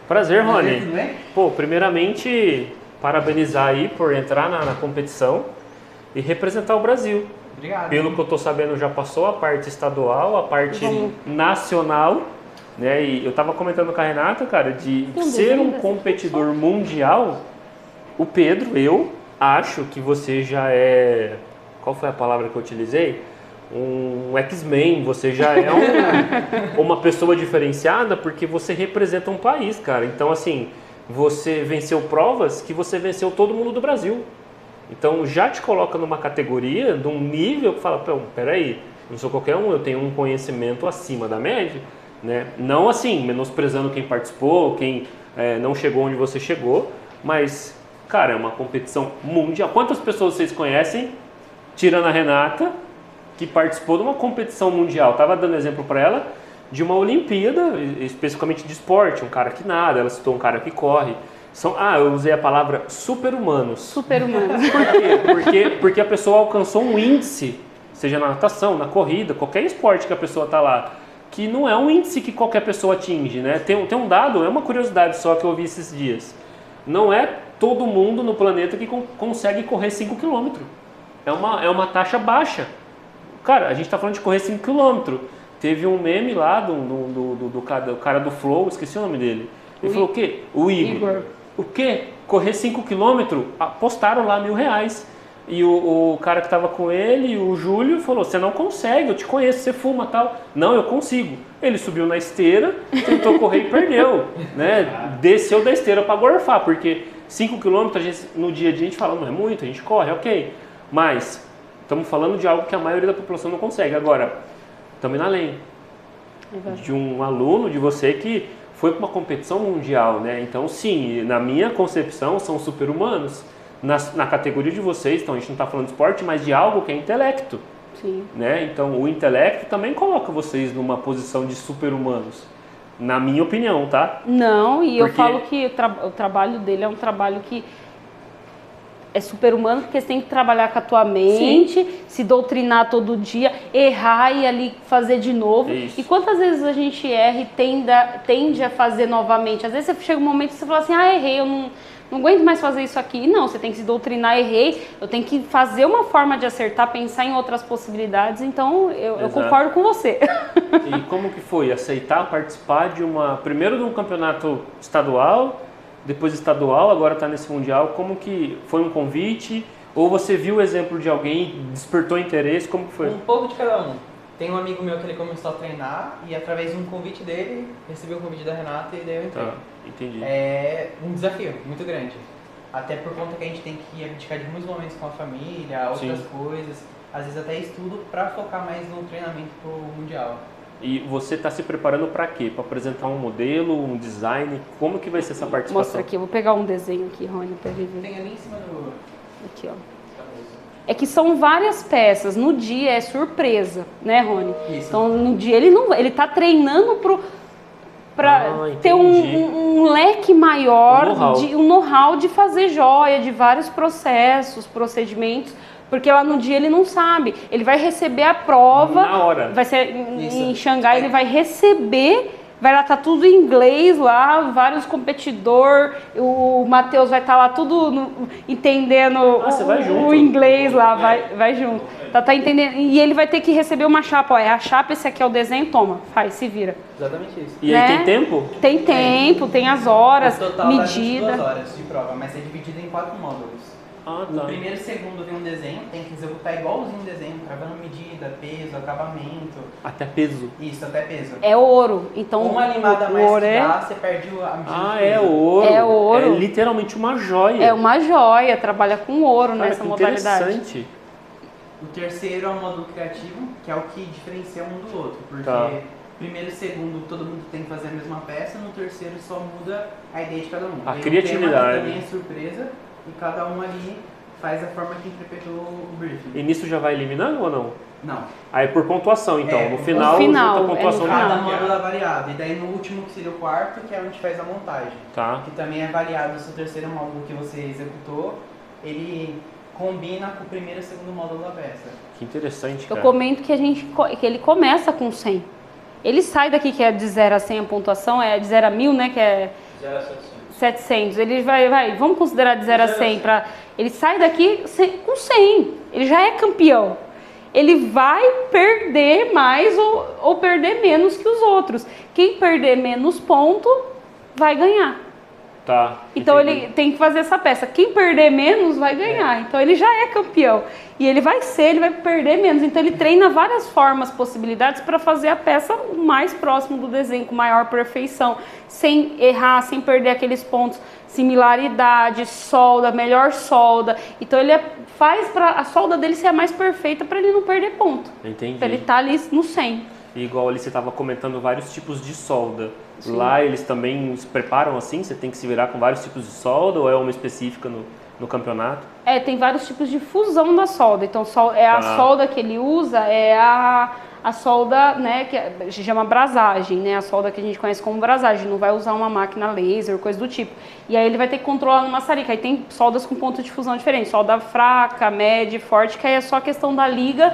Prazer, Rony. Pô, primeiramente, parabenizar aí por entrar na competição e representar o Brasil. Obrigado. Pelo que eu tô sabendo, já passou a parte estadual, a parte nacional, né? E eu tava comentando com a Renata, cara, de ser um competidor mundial. O Pedro, eu acho que você já é... Qual foi a palavra que eu utilizei? Um X-Men, você já é uma pessoa diferenciada porque você representa um país, cara. Então, assim, você venceu provas que você venceu todo mundo do Brasil. Então, já te coloca numa categoria, de um nível que fala, peraí, não sou qualquer um, eu tenho um conhecimento acima da média, né? Não assim, menosprezando quem participou, quem não chegou onde você chegou, mas, cara, é uma competição mundial. Quantas pessoas vocês conhecem, tirando a Renata, que participou de uma competição mundial? Estava dando exemplo para ela de uma Olimpíada, especificamente de esporte, um cara que nada, ela citou um cara que corre. Eu usei a palavra super-humanos. Super-humanos. Por quê? Porque a pessoa alcançou um índice, seja na natação, na corrida, qualquer esporte que a pessoa está lá, que não é um índice que qualquer pessoa atinge, né? Tem um dado, é uma curiosidade só que eu ouvi esses dias. Não é todo mundo no planeta que consegue correr 5 km. É uma taxa baixa. Cara, a gente tá falando de correr 5 km. Teve um meme lá do cara do Flow, esqueci o nome dele. Ele falou o quê? O Igor. O quê? Correr 5 km? Apostaram lá R$1.000. E o cara que tava com ele, o Júlio, falou, você não consegue, eu te conheço, você fuma e tal. Não, eu consigo. Ele subiu na esteira, tentou correr e perdeu. Né? Desceu da esteira para gorfar, porque 5 km no dia a dia a gente fala, não é muito, a gente corre, ok. Mas estamos falando de algo que a maioria da população não consegue. Agora, estamos na além de um aluno de você que foi para uma competição mundial, né? Então, sim, na minha concepção, são super-humanos. Na categoria de vocês, então a gente não está falando de esporte, mas de algo que é intelecto. Sim. né? Então o intelecto também coloca vocês numa posição de super-humanos, na minha opinião, tá? Não, e eu Porque- falo que o trabalho dele é um trabalho que é super-humano, porque você tem que trabalhar com a tua mente, se doutrinar todo dia, errar e ali fazer de novo. Isso. E quantas vezes a gente erra e tende a fazer novamente? Às vezes você chega um momento que você fala assim, errei, eu não aguento mais fazer isso aqui. Não, você tem que se doutrinar, errei, eu tenho que fazer uma forma de acertar, pensar em outras possibilidades. Então, eu Exato. concordo com você. E como que foi aceitar participar primeiro de um campeonato estadual, depois estadual, agora está nesse mundial? Como que foi um convite? Ou você viu o exemplo de alguém, despertou interesse? Como que foi? Um pouco de cada um. Tem um amigo meu que ele começou a treinar e através de um convite dele, recebeu o convite da Renata e daí eu entrei. Tá, entendi. É um desafio muito grande. Até por conta que a gente tem que abdicar de muitos momentos com a família, outras Sim. coisas, às vezes até estudo para focar mais no treinamento pro Mundial. E você está se preparando para quê? Para apresentar um modelo, um design? Como que vai ser essa participação? Mostra aqui, eu vou pegar um desenho aqui, Rony, pra ele ver. Tem ali em cima do... Aqui, ó. É que são várias peças. No dia é surpresa, né, Rony? Isso. Então, no dia ele tá treinando para ter entendi. um leque maior, know-how. um know-how de fazer joia, de vários processos, procedimentos, porque lá no dia ele não sabe. Ele vai receber a prova, Na hora. vai ser em Isso. Xangai, ele vai receber. Vai lá, tá tudo em inglês lá, vários competidores, o Matheus vai estar lá tudo entendendo você vai junto? o inglês lá, vai junto. Tá entendendo? E ele vai ter que receber uma chapa, ó, é a chapa, esse aqui é o desenho, toma, faz, se vira. Exatamente isso. E aí né? tem tempo? Tem tempo, tem as horas, O total dá 22 medida. horas de prova, mas é dividido em 4 módulos. Ah, No tá. primeiro e segundo vem um desenho, tem que executar igualzinho o desenho, travando medida, peso, acabamento, Até peso. isso, até peso. É ouro, então Uma limada o mais ouro que dá, você perde a medida Ah, do é peso. ouro. É ouro. É literalmente uma joia. é uma joia, trabalha com ouro Cara, nessa que modalidade. interessante. O terceiro é o módulo criativo, que é o que diferencia um do outro, porque Tá. primeiro e segundo todo mundo tem que fazer a mesma peça, no terceiro só muda a ideia de cada um. A Tem um criatividade. tema que também é surpresa e cada um ali faz a forma que interpretou o briefing. E nisso já vai eliminando ou não? Não. Aí por pontuação, então. É, no no final, final, junta a pontuação é no de Cada final. módulo é avaliado. E daí no último, que seria o quarto, que é onde faz a montagem. Tá. Que também é avaliado se o terceiro módulo que você executou, ele combina com o primeiro e segundo módulo da peça. Que interessante, Eu cara. comento que que ele começa com 100. Ele sai daqui que é de 0 a 100 a pontuação, é de 0 a 1000, né, que é 0 a 700. 700. Ele vamos considerar de 0 a 100 para ele sai daqui com 100. Ele já é campeão. Ele vai perder mais ou perder menos que os outros. Quem perder menos ponto vai ganhar. Tá. Então entendi. ele tem que fazer essa peça. Quem perder menos vai ganhar. Então ele já é campeão. E ele vai perder menos. Então ele treina várias formas, possibilidades para fazer a peça o mais próximo do desenho, com maior perfeição, sem errar, sem perder aqueles pontos, similaridade, solda, melhor solda. Então ele faz para a solda dele ser a mais perfeita para ele não perder ponto. Entendi. Para ele estar ali no 100. E igual ali você estava comentando vários tipos de solda. Lá eles também se preparam assim? Você tem que se virar com vários tipos de solda ou é uma específica no campeonato? Tem vários tipos de fusão da solda. Então, a solda que ele usa é a solda, né, que se chama brasagem, né? A solda que a gente conhece como brasagem. Não vai usar uma máquina laser, coisa do tipo. E aí ele vai ter que controlar no maçarico. Aí tem soldas com ponto de fusão diferente. Solda fraca, média, forte, que aí é só questão da liga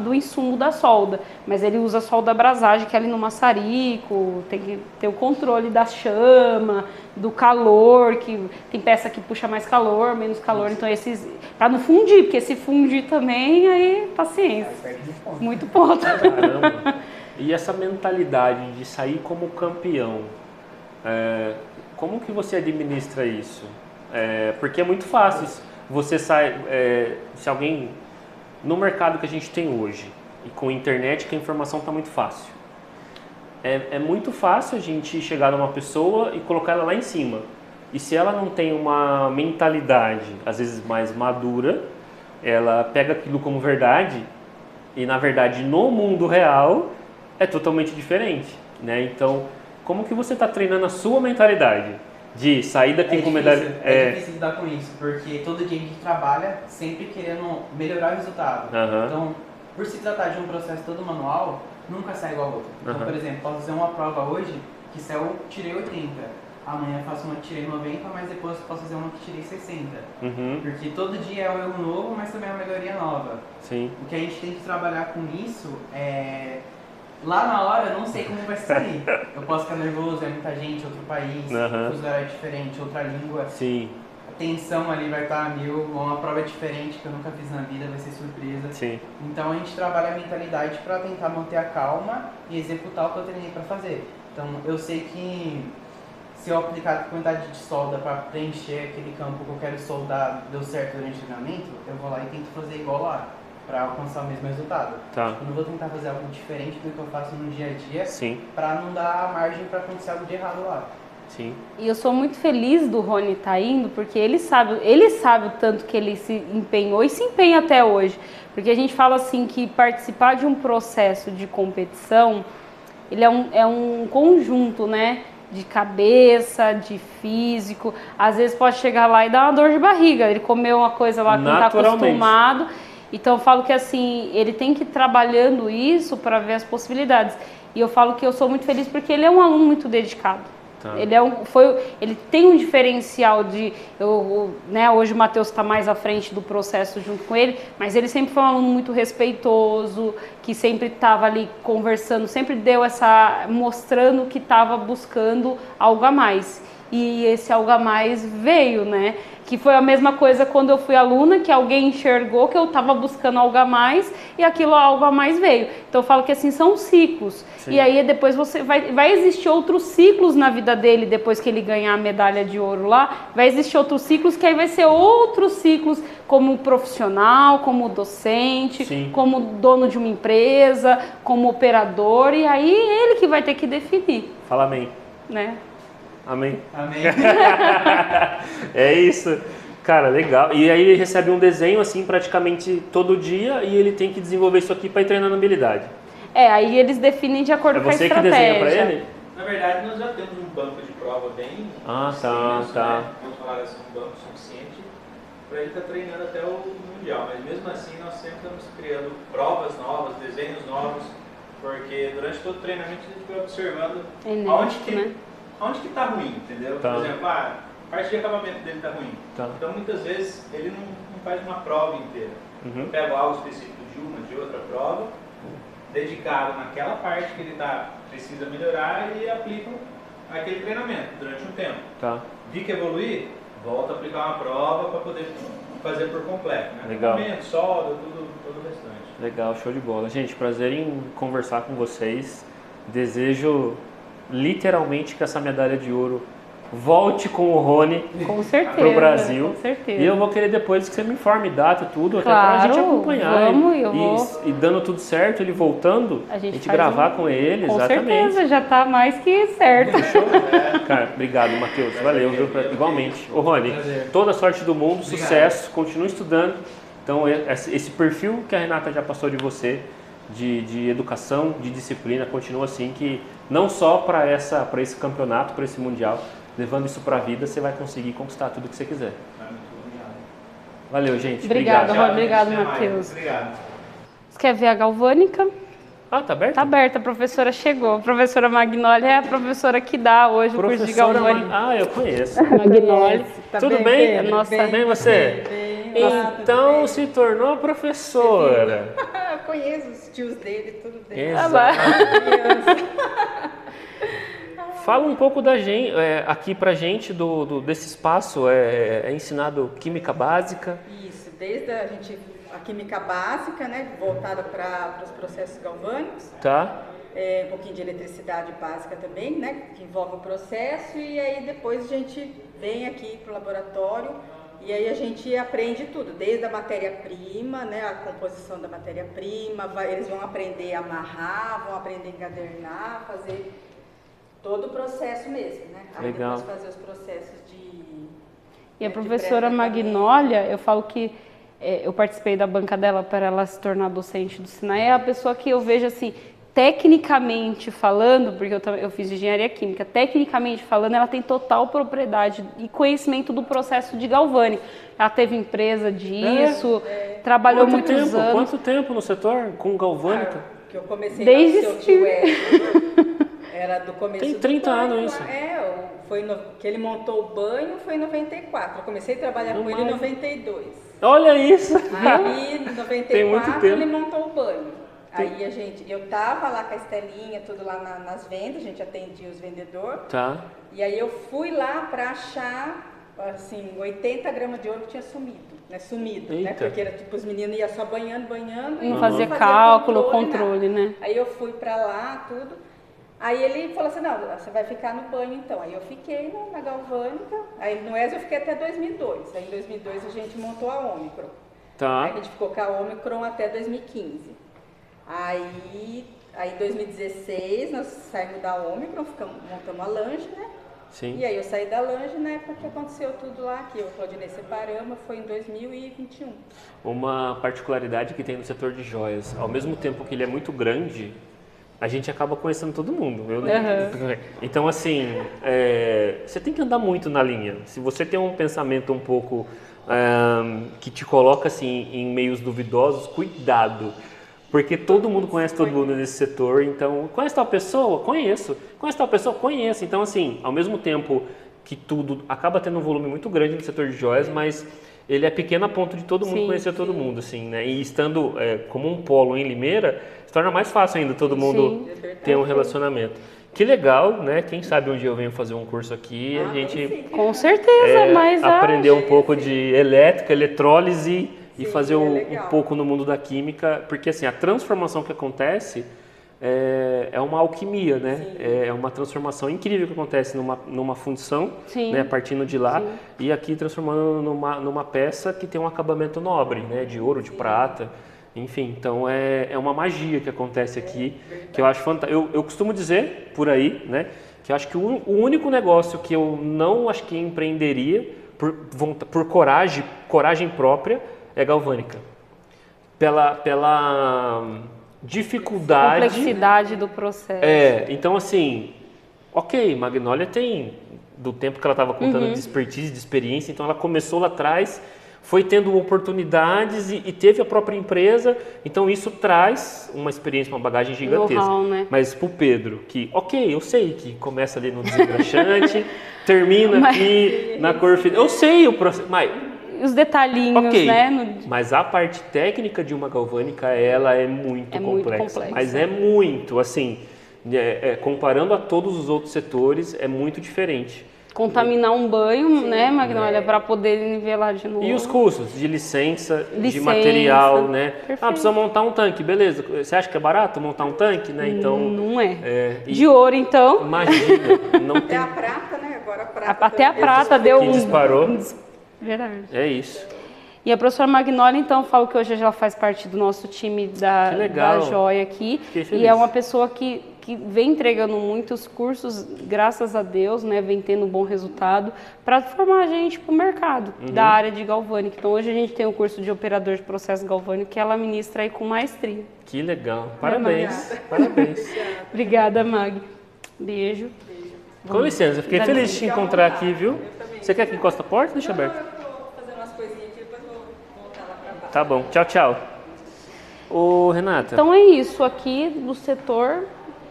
do insumo da solda. Mas ele usa a solda brasagem, que é ali no maçarico. Tem que ter o controle da chama, do calor, que tem peça que puxa mais calor, menos calor. Então esses, para não fundir, porque se fundir também, aí paciência. Aí perde muito ponto. Muito ponto. Caramba. E essa mentalidade de sair como campeão, como que você administra isso? Porque é muito fácil. Você sai, se alguém, no mercado que a gente tem hoje, e com a internet que a informação está muito fácil, é muito fácil a gente chegar numa pessoa e colocar ela lá em cima. E se ela não tem uma mentalidade, às vezes mais madura, ela pega aquilo como verdade e, na verdade, no mundo real é totalmente diferente, né? Então, como que você está treinando a sua mentalidade de sair daqui com medalha? É difícil lidar com isso, porque todo dia a gente trabalha sempre querendo melhorar o resultado. Aham. Então, por se tratar de um processo todo manual, nunca sai igual ao outro. Então, por exemplo, posso fazer uma prova hoje que se eu tirei 80, amanhã faço uma que tirei 90, mas depois posso fazer uma que tirei 60. Porque todo dia é um erro novo, mas também é uma melhoria nova. Sim. O que a gente tem que trabalhar com isso é... Lá na hora eu não sei como vai sair. Eu posso ficar nervoso, é muita gente, outro país, fuso horário diferente, outra língua. Sim. A tensão ali vai estar a mil, uma prova diferente que eu nunca fiz na vida, vai ser surpresa. Sim. Então a gente trabalha a mentalidade para tentar manter a calma e executar o que eu treinei para fazer. Então eu sei que se eu aplicar a quantidade de solda para preencher aquele campo que eu quero soldar, deu certo durante o treinamento, eu vou lá e tento fazer igual lá, para alcançar o mesmo resultado. Tá. Eu não vou tentar fazer algo diferente do que eu faço no dia a dia, Sim. para não dar margem para acontecer algo de errado lá. Sim. E eu sou muito feliz do Rony estar indo, porque ele sabe o tanto que ele se empenhou e se empenha até hoje. Porque a gente fala assim que participar de um processo de competição, ele é um conjunto, né? De cabeça, de físico. Às vezes pode chegar lá e dar uma dor de barriga. Ele comeu uma coisa lá que não está acostumado. Então eu falo que assim, ele tem que ir trabalhando isso para ver as possibilidades. E eu falo que eu sou muito feliz porque ele é um aluno muito dedicado. Tá. Ele tem um diferencial de... né, hoje o Matheus está mais à frente do processo junto com ele, mas ele sempre foi um aluno muito respeitoso, que sempre estava ali conversando, sempre deu mostrando que estava buscando algo a mais. E esse algo a mais veio, né? Que foi a mesma coisa quando eu fui aluna, que alguém enxergou que eu estava buscando algo a mais e aquilo algo a mais veio. Então eu falo que assim, são ciclos. Sim. E aí depois vai existir outros ciclos na vida dele, depois que ele ganhar a medalha de ouro lá, vai existir outros ciclos que aí vai ser outros ciclos como profissional, como docente, sim, como dono de uma empresa, como operador, e aí ele que vai ter que definir. Fala amém. Né? Amém. Amém. É isso. Cara, legal. E aí ele recebe um desenho assim praticamente todo dia e ele tem que desenvolver isso aqui para ir treinando habilidade. Aí eles definem de acordo com a estratégia. É você que desenha para ele? Na verdade, nós já temos um banco de prova bem tá. Né? Vamos falar assim, um banco suficiente para ele estar treinando até o Mundial. Mas mesmo assim, nós sempre estamos criando provas novas, desenhos novos, porque durante todo o treinamento a gente vai observando aonde que está ruim, entendeu? Tá. Por exemplo, a parte de acabamento dele está ruim. Tá. Então, muitas vezes, ele não faz uma prova inteira. Eu pego algo específico de outra prova, dedicado naquela parte que ele precisa melhorar e aplico aquele treinamento durante um tempo. Tá. Vi que evoluir, volto a aplicar uma prova para poder fazer por completo. Né? Legal. Acabamento, solda, todo o restante. Legal, show de bola. Gente, prazer em conversar com vocês. Desejo literalmente que essa medalha de ouro volte com o Rony para o Brasil. Com certeza. E eu vou querer depois que você me informe data, tudo, claro, até para a gente acompanhar. E dando tudo certo, ele voltando, a gente gravar com ele. Com exatamente. certeza, já está mais que certo. Cara, obrigado, Matheus. Valeu, viu? Igualmente. Ô Rony, toda a sorte do mundo, sucesso, continue estudando. Então, esse perfil que a Renata já passou de você, de educação, de disciplina, continua assim, que não só para esse campeonato, para esse mundial, levando isso para a vida, você vai conseguir conquistar tudo que você quiser. Valeu, gente. Obrigado, Rony. Obrigado, Matheus. Obrigado. Você quer ver a galvânica? Ah, tá aberta? Tá aberta, a professora chegou. A professora Magnoli é a professora que dá hoje o curso de galvânica. Eu conheço. Magnoli. Tá tudo bem? Nossa, bem você? Então se tornou professora. Eu conheço os tios dele, tudo dele. Exato. Fala um pouco da gente, aqui pra gente desse espaço, é ensinado química básica. Isso, desde a química básica, né, voltada para os processos galvânicos. Tá. Um pouquinho de eletricidade básica também, né, que envolve o processo, e aí depois a gente vem aqui pro laboratório e aí a gente aprende tudo, desde a matéria-prima, né, a composição da matéria-prima, eles vão aprender a amarrar, vão aprender a encadernar, fazer todo o processo mesmo, né? Aí legal. Depois fazer os processos E a professora Magnólia, eu falo que eu participei da banca dela para ela se tornar docente do Sinai, é a pessoa que eu vejo assim, tecnicamente falando, porque eu fiz engenharia química, tecnicamente falando, ela tem total propriedade e conhecimento do processo de galvânica. Ela teve empresa disso, trabalhou muitos anos. Quanto tempo no setor com galvânica? Que eu comecei Desde com o seu tio Hélio. Era do começo Tem do 30 banho, anos isso. que ele montou o banho foi em 94. Eu comecei a trabalhar com ele em 92. Olha isso! Aí, em 94, Tem muito tempo. ele montou o banho. Aí eu tava lá com a Estelinha, tudo lá nas vendas, a gente atendia os vendedores. Tá. E aí eu fui lá para achar, assim, 80 gramas de ouro que tinha sumido, né? Porque era tipo, os meninos iam só banhando. E Não fazia cálculo, controle, né? Aí eu fui para lá, tudo. Aí ele falou assim, não, você vai ficar no banho então. Aí eu fiquei na galvânica, aí no ESA eu fiquei até 2002. Aí em 2002 a gente montou a Omicron. Tá. Aí a gente ficou com a Omicron até 2015. Aí em 2016 nós saímos da Omicron, montamos a Lange, né? Sim. E aí eu saí da Lange na época que aconteceu tudo lá, que o Claudinei separamos, foi em 2021. Uma particularidade que tem no setor de joias, ao mesmo tempo que ele é muito grande, a gente acaba conhecendo todo mundo. Então, assim, você tem que andar muito na linha. Se você tem um pensamento um pouco que te coloca assim em meios duvidosos, cuidado. Porque todo mundo conhece todo mundo nesse setor, então, conhece tal pessoa? Conheço. Conhece tal pessoa? Conheço. Então, assim, ao mesmo tempo que tudo acaba tendo um volume muito grande no setor de joias, mas ele é pequeno a ponto de todo mundo conhecer todo mundo, assim, né? E estando como um polo em Limeira, se torna mais fácil ainda todo mundo ter um relacionamento. Que legal, né? Quem sabe um dia eu venho fazer um curso aqui e a gente... Com certeza, mas... aprender um pouco de elétrica, eletrólise... E fazer um pouco no mundo da química, porque assim, a transformação que acontece é uma alquimia, né? É uma transformação incrível que acontece numa fundição, né? Partindo de lá, e aqui transformando numa peça que tem um acabamento nobre, né? De ouro, de prata, enfim. Então é uma magia que acontece aqui, que eu acho fantástico. Eu costumo dizer por aí, né? Que eu acho que o único negócio que eu não acho que empreenderia por coragem própria, é galvânica. Pela dificuldade... complexidade do processo. Então assim, ok, Magnólia tem, do tempo que ela estava contando de expertise, de experiência, então ela começou lá atrás, foi tendo oportunidades e teve a própria empresa, então isso traz uma experiência, uma bagagem gigantesca. Know-how, né? Mas pro Pedro, que ok, eu sei que começa ali no desengraxante, termina aqui na cor final, eu sei o processo, mas... Os detalhinhos, né? Mas a parte técnica de uma galvânica, ela é muito complexa. Mas é muito, assim, comparando a todos os outros setores, é muito diferente. Contaminar um banho, né, Magnólia, para poder nivelar de novo. E os custos de licença, de material, né? Perfeito. Precisa montar um tanque, beleza. Você acha que é barato montar um tanque, né? Então, não é. De ouro, então. Imagina, não tem... Até a prata, né? Agora a prata... Até a prata deu que disparou. Verdade. É isso. E a professora Magnólia, então, falo que hoje ela faz parte do nosso time da Joia aqui. E é uma pessoa que vem entregando muitos cursos, graças a Deus, né? Vem tendo um bom resultado para formar a gente para o mercado da área de galvânica. Então, hoje a gente tem um curso de operador de processo galvânico que ela ministra aí com maestria. Que legal. Parabéns. Parabéns. Obrigada, Mag. Beijo. Com licença, fiquei feliz de te encontrar aqui, viu? Você quer que encoste a porta? Deixa aberto. Eu vou fazer umas coisinhas aqui, depois vou voltar lá pra baixo. Tá bom, tchau, tchau. Ô, Renata. Então é isso aqui do setor.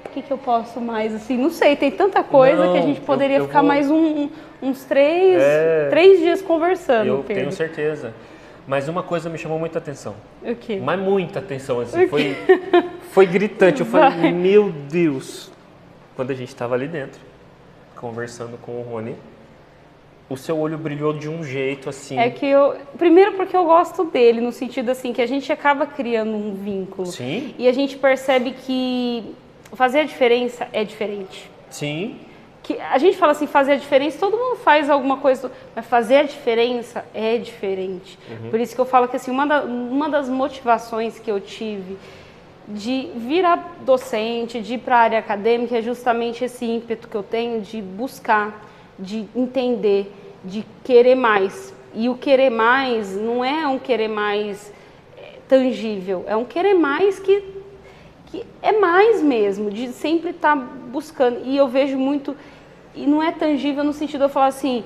O que eu posso mais, assim, não sei, tem tanta coisa que a gente poderia ficar mais uns três dias conversando, Eu Pedro. tenho certeza. Mas uma coisa me chamou muita atenção. O quê? Mas muita atenção, assim. Foi gritante. Eu falei, meu Deus. Quando a gente estava ali dentro, conversando com o Rony, o seu olho brilhou de um jeito assim. É que primeiro porque eu gosto dele, no sentido assim, que a gente acaba criando um vínculo. Sim. E a gente percebe que fazer a diferença é diferente. Sim. Que a gente fala assim, fazer a diferença, todo mundo faz alguma coisa, mas fazer a diferença é diferente. Por isso que eu falo que assim, uma das motivações que eu tive de virar docente, de ir para a área acadêmica, é justamente esse ímpeto que eu tenho de buscar, de entender, de querer mais. E o querer mais não é um querer mais tangível, é um querer mais que que é mais mesmo, de sempre estar buscando. E eu vejo muito, e não é tangível no sentido de eu falar assim,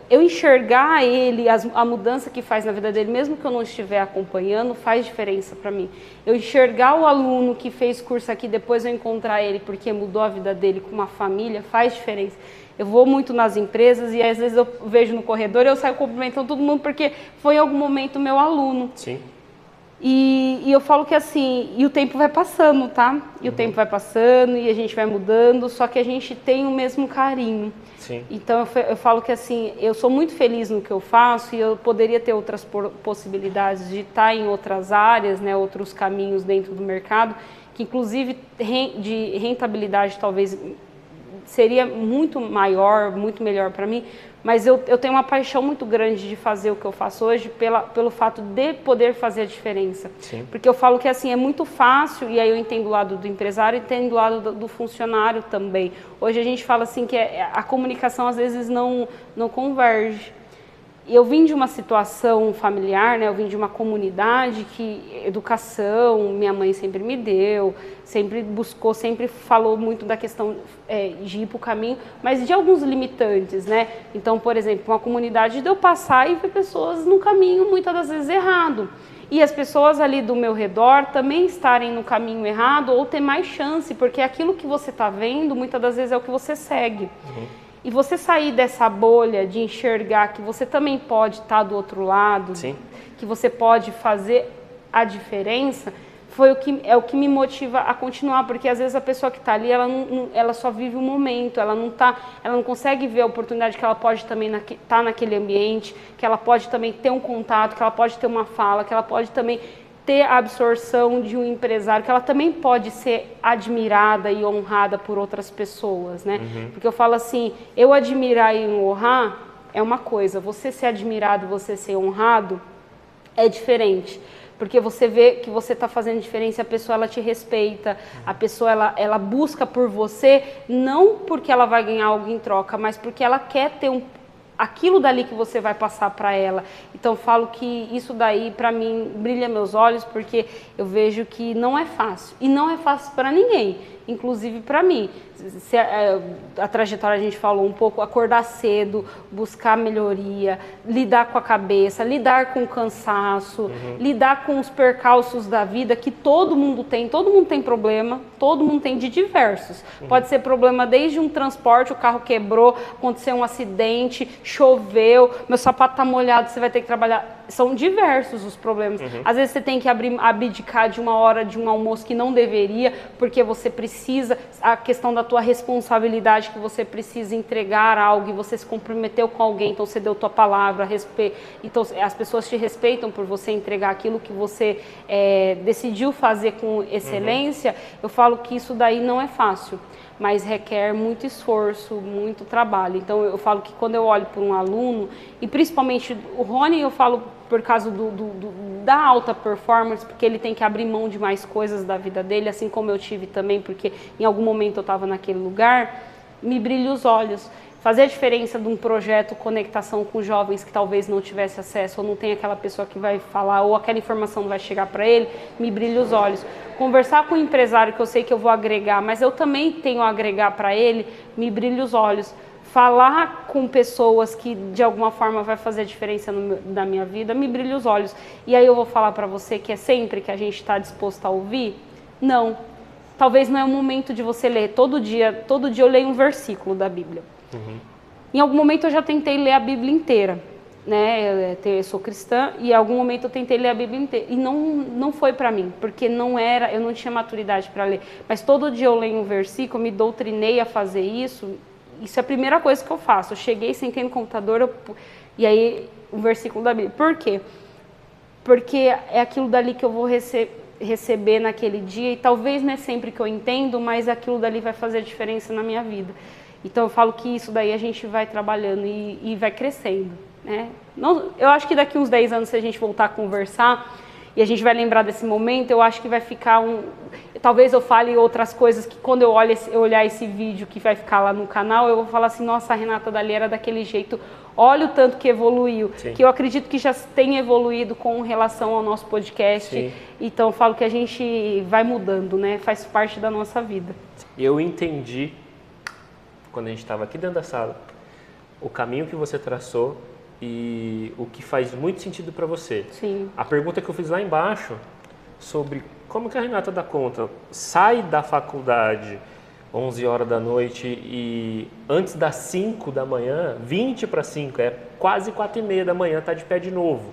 eu enxergar ele, a mudança que faz na vida dele, mesmo que eu não estiver acompanhando, faz diferença para mim. Eu enxergar o aluno que fez curso aqui, depois eu encontrar ele porque mudou a vida dele com uma família, faz diferença. Eu vou muito nas empresas e às vezes eu vejo no corredor e eu saio cumprimentando todo mundo porque foi em algum momento meu aluno. Sim. E eu falo que assim, e o tempo vai passando, tá? E o tempo vai passando e a gente vai mudando, só que a gente tem o mesmo carinho. Sim. Então eu falo que assim, eu sou muito feliz no que eu faço e eu poderia ter outras possibilidades de estar em outras áreas, né, outros caminhos dentro do mercado, que inclusive de rentabilidade talvez seria muito maior, muito melhor para mim, mas eu tenho uma paixão muito grande de fazer o que eu faço hoje pelo fato de poder fazer a diferença. Sim. Porque eu falo que assim, é muito fácil, e aí eu entendo o lado do empresário e entendo o lado do funcionário também. Hoje a gente fala assim que a comunicação às vezes não converge. Eu vim de uma situação familiar, né? Eu vim de uma comunidade que educação, minha mãe sempre me deu, sempre buscou, sempre falou muito da questão de ir para o caminho, mas de alguns limitantes, né? Então, por exemplo, uma comunidade de eu passar e ver pessoas no caminho muitas das vezes errado. E as pessoas ali do meu redor também estarem no caminho errado ou ter mais chance, porque aquilo que você está vendo muitas das vezes é o que você segue. E você sair dessa bolha de enxergar que você também pode estar do outro lado, Sim. que você pode fazer a diferença, é o que me motiva a continuar, porque às vezes a pessoa que está ali, ela só vive o momento, ela não consegue ver a oportunidade que ela pode também estar naquele ambiente, que ela pode também ter um contato, que ela pode ter uma fala, que ela pode também ter a absorção de um empresário, que ela também pode ser admirada e honrada por outras pessoas, né? Porque eu falo assim, eu admirar e honrar é uma coisa, você ser admirado, você ser honrado é diferente. Porque você vê que você está fazendo diferença, a pessoa ela te respeita, a pessoa ela busca por você, não porque ela vai ganhar algo em troca, mas porque ela quer ter aquilo dali que você vai passar para ela. Então falo que isso daí para mim brilha meus olhos, porque eu vejo que não é fácil, e não é fácil para ninguém, inclusive para mim. A trajetória a gente falou um pouco, acordar cedo, buscar melhoria, lidar com a cabeça, lidar com o cansaço, lidar com os percalços da vida que todo mundo tem problema, todo mundo tem de diversos. Pode ser problema desde um transporte, o carro quebrou, aconteceu um acidente, choveu, meu sapato tá molhado, você vai ter que trabalhar. São diversos os problemas. Às vezes você tem que abdicar de uma hora de um almoço que não deveria, porque você precisa, a questão da tua responsabilidade, que você precisa entregar algo e você se comprometeu com alguém, então você deu tua palavra, então as pessoas te respeitam por você entregar aquilo que você decidiu fazer com excelência. Eu falo que isso daí não é fácil, mas requer muito esforço, muito trabalho. Então eu falo que quando eu olho para um aluno, e principalmente o Rony, eu falo por causa da alta performance, porque ele tem que abrir mão de mais coisas da vida dele, assim como eu tive também, porque em algum momento eu estava naquele lugar, me brilha os olhos. Fazer a diferença de um projeto conectação com jovens que talvez não tivesse acesso, ou não tem aquela pessoa que vai falar, ou aquela informação não vai chegar para ele, me brilha os olhos. Conversar com um empresário que eu sei que eu vou agregar, mas eu também tenho a agregar para ele, me brilha os olhos. Falar com pessoas que de alguma forma vai fazer a diferença na minha vida, me brilha os olhos. E aí eu vou falar para você que é sempre que a gente está disposto a ouvir? Não. Talvez não é o momento de você ler. Todo dia eu leio um versículo da Bíblia. Em algum momento eu já tentei ler a Bíblia inteira, né? Eu sou cristã e em algum momento eu tentei ler a Bíblia inteira e não foi para mim, porque eu não tinha maturidade para ler. Mas todo dia eu leio um versículo, me doutrinei a fazer isso. Isso é a primeira coisa que eu faço. Eu cheguei, sentei no computador e aí um versículo da Bíblia. Por quê? Porque é aquilo dali que eu vou receber naquele dia e talvez não é sempre que eu entendo, mas aquilo dali vai fazer a diferença na minha vida. Então eu falo que isso daí a gente vai trabalhando e vai crescendo, né? Eu acho que daqui uns 10 anos, se a gente voltar a conversar, e a gente vai lembrar desse momento, eu acho que vai ficar talvez eu fale outras coisas que quando eu olhar esse vídeo que vai ficar lá no canal, eu vou falar assim, nossa, a Renata dali era daquele jeito, olha o tanto que evoluiu, Sim. que eu acredito que já tem evoluído com relação ao nosso podcast. Sim. Então eu falo que a gente vai mudando, né? Faz parte da nossa vida. Eu entendi, quando a gente estava aqui dentro da sala, o caminho que você traçou e o que faz muito sentido para você. Sim. A pergunta que eu fiz lá embaixo sobre como que a Renata dá conta, sai da faculdade 11 horas da noite e antes das 5 da manhã, 20 para 5, é quase 4h30 da manhã, tá de pé de novo.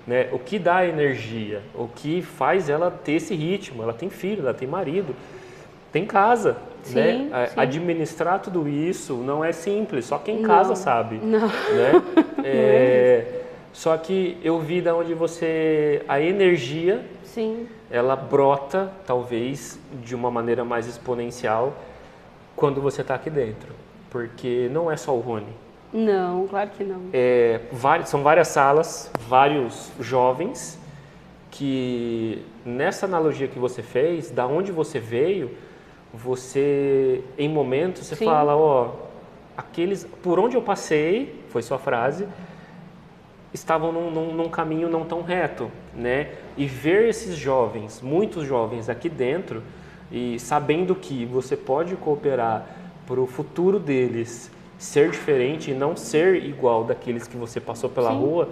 Né? O que dá energia, o que faz ela ter esse ritmo, ela tem filho, ela tem marido, tem casa. Sim, né? sim. Administrar tudo isso não é simples, só quem casa sabe. Não. Né? Só que eu vi da onde a energia, Sim. ela brota talvez de uma maneira mais exponencial quando você está aqui dentro, porque não é só o Rony. Não, claro que não. São várias salas, vários jovens que nessa analogia que você fez, da onde você veio, você em momentos você Sim. fala, aqueles por onde eu passei, foi sua frase, estavam num caminho não tão reto, né? E ver esses jovens, muitos jovens aqui dentro, e sabendo que você pode cooperar para o futuro deles ser diferente e não ser igual daqueles que você passou pela Sim. rua,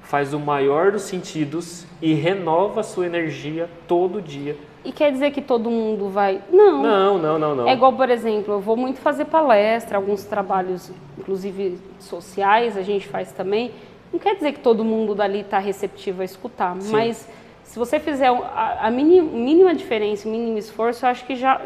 faz o maior dos sentidos e renova a sua energia todo dia. E quer dizer que todo mundo vai... Não. Não. É igual, por exemplo, eu vou muito fazer palestra, alguns trabalhos, inclusive sociais, a gente faz também. Não quer dizer que todo mundo dali está receptivo a escutar, Sim. mas se você fizer a mínima diferença, o mínimo esforço, eu acho que já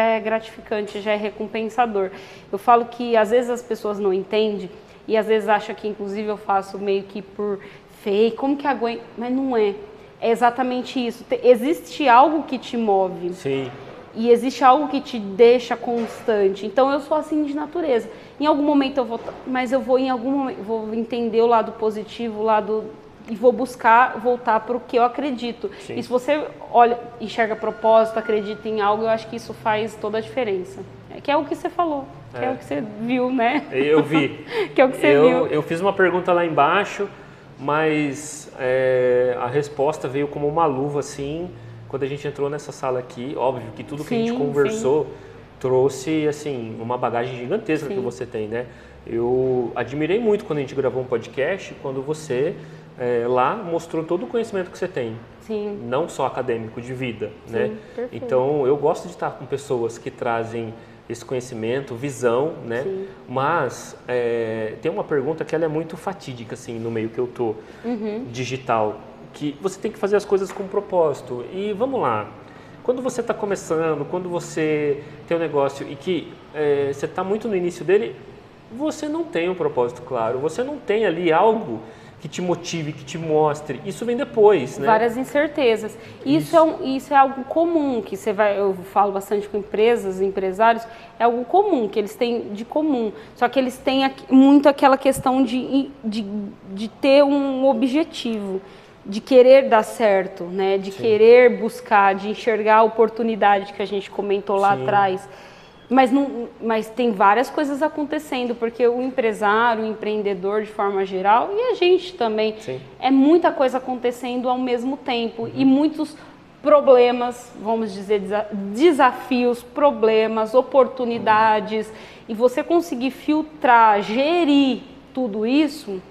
é gratificante, já é recompensador. Eu falo que às vezes as pessoas não entendem e às vezes acham que inclusive eu faço meio que por fake, como que aguento? Mas não é. É exatamente isso. Existe algo que te move. Sim. E existe algo que te deixa constante. Então eu sou assim de natureza. Em algum momento eu vou, mas eu vou em algum momento vou entender o lado positivo, e vou buscar voltar para o que eu acredito. Sim. E se você olha, enxerga propósito, acredita em algo, eu acho que isso faz toda a diferença. Que é o que você falou, que é o que você viu, né? Eu vi. Que é o que você viu. Eu fiz uma pergunta lá embaixo, mas a resposta veio como uma luva, assim, quando a gente entrou nessa sala aqui. Óbvio que tudo que a gente conversou trouxe, assim, uma bagagem gigantesca que você tem, né? Eu admirei muito quando a gente gravou um podcast, quando você lá mostrou todo o conhecimento que você tem. Sim. Não só acadêmico, de vida, Sim, né? perfeito. Então, eu gosto de estar com pessoas que trazem esse conhecimento, visão, né? Sim. Mas tem uma pergunta que ela é muito fatídica, assim, no meio que eu tô, digital, que você tem que fazer as coisas com propósito. E vamos lá, quando você está começando, quando você tem um negócio e que você está muito no início dele, você não tem um propósito claro, você não tem ali algo que te motive, que te mostre. Isso vem depois, né? Várias incertezas. Isso é algo comum, que eu falo bastante com empresas, empresários, é algo comum, que eles têm de comum. Só que eles têm muito aquela questão de ter um objetivo, de querer dar certo, né? De querer buscar, de enxergar a oportunidade que a gente comentou lá atrás. Mas tem várias coisas acontecendo, porque o empresário, o empreendedor de forma geral, e a gente também, é muita coisa acontecendo ao mesmo tempo e muitos problemas, vamos dizer, desafios, problemas, oportunidades, e você conseguir filtrar, gerir tudo isso,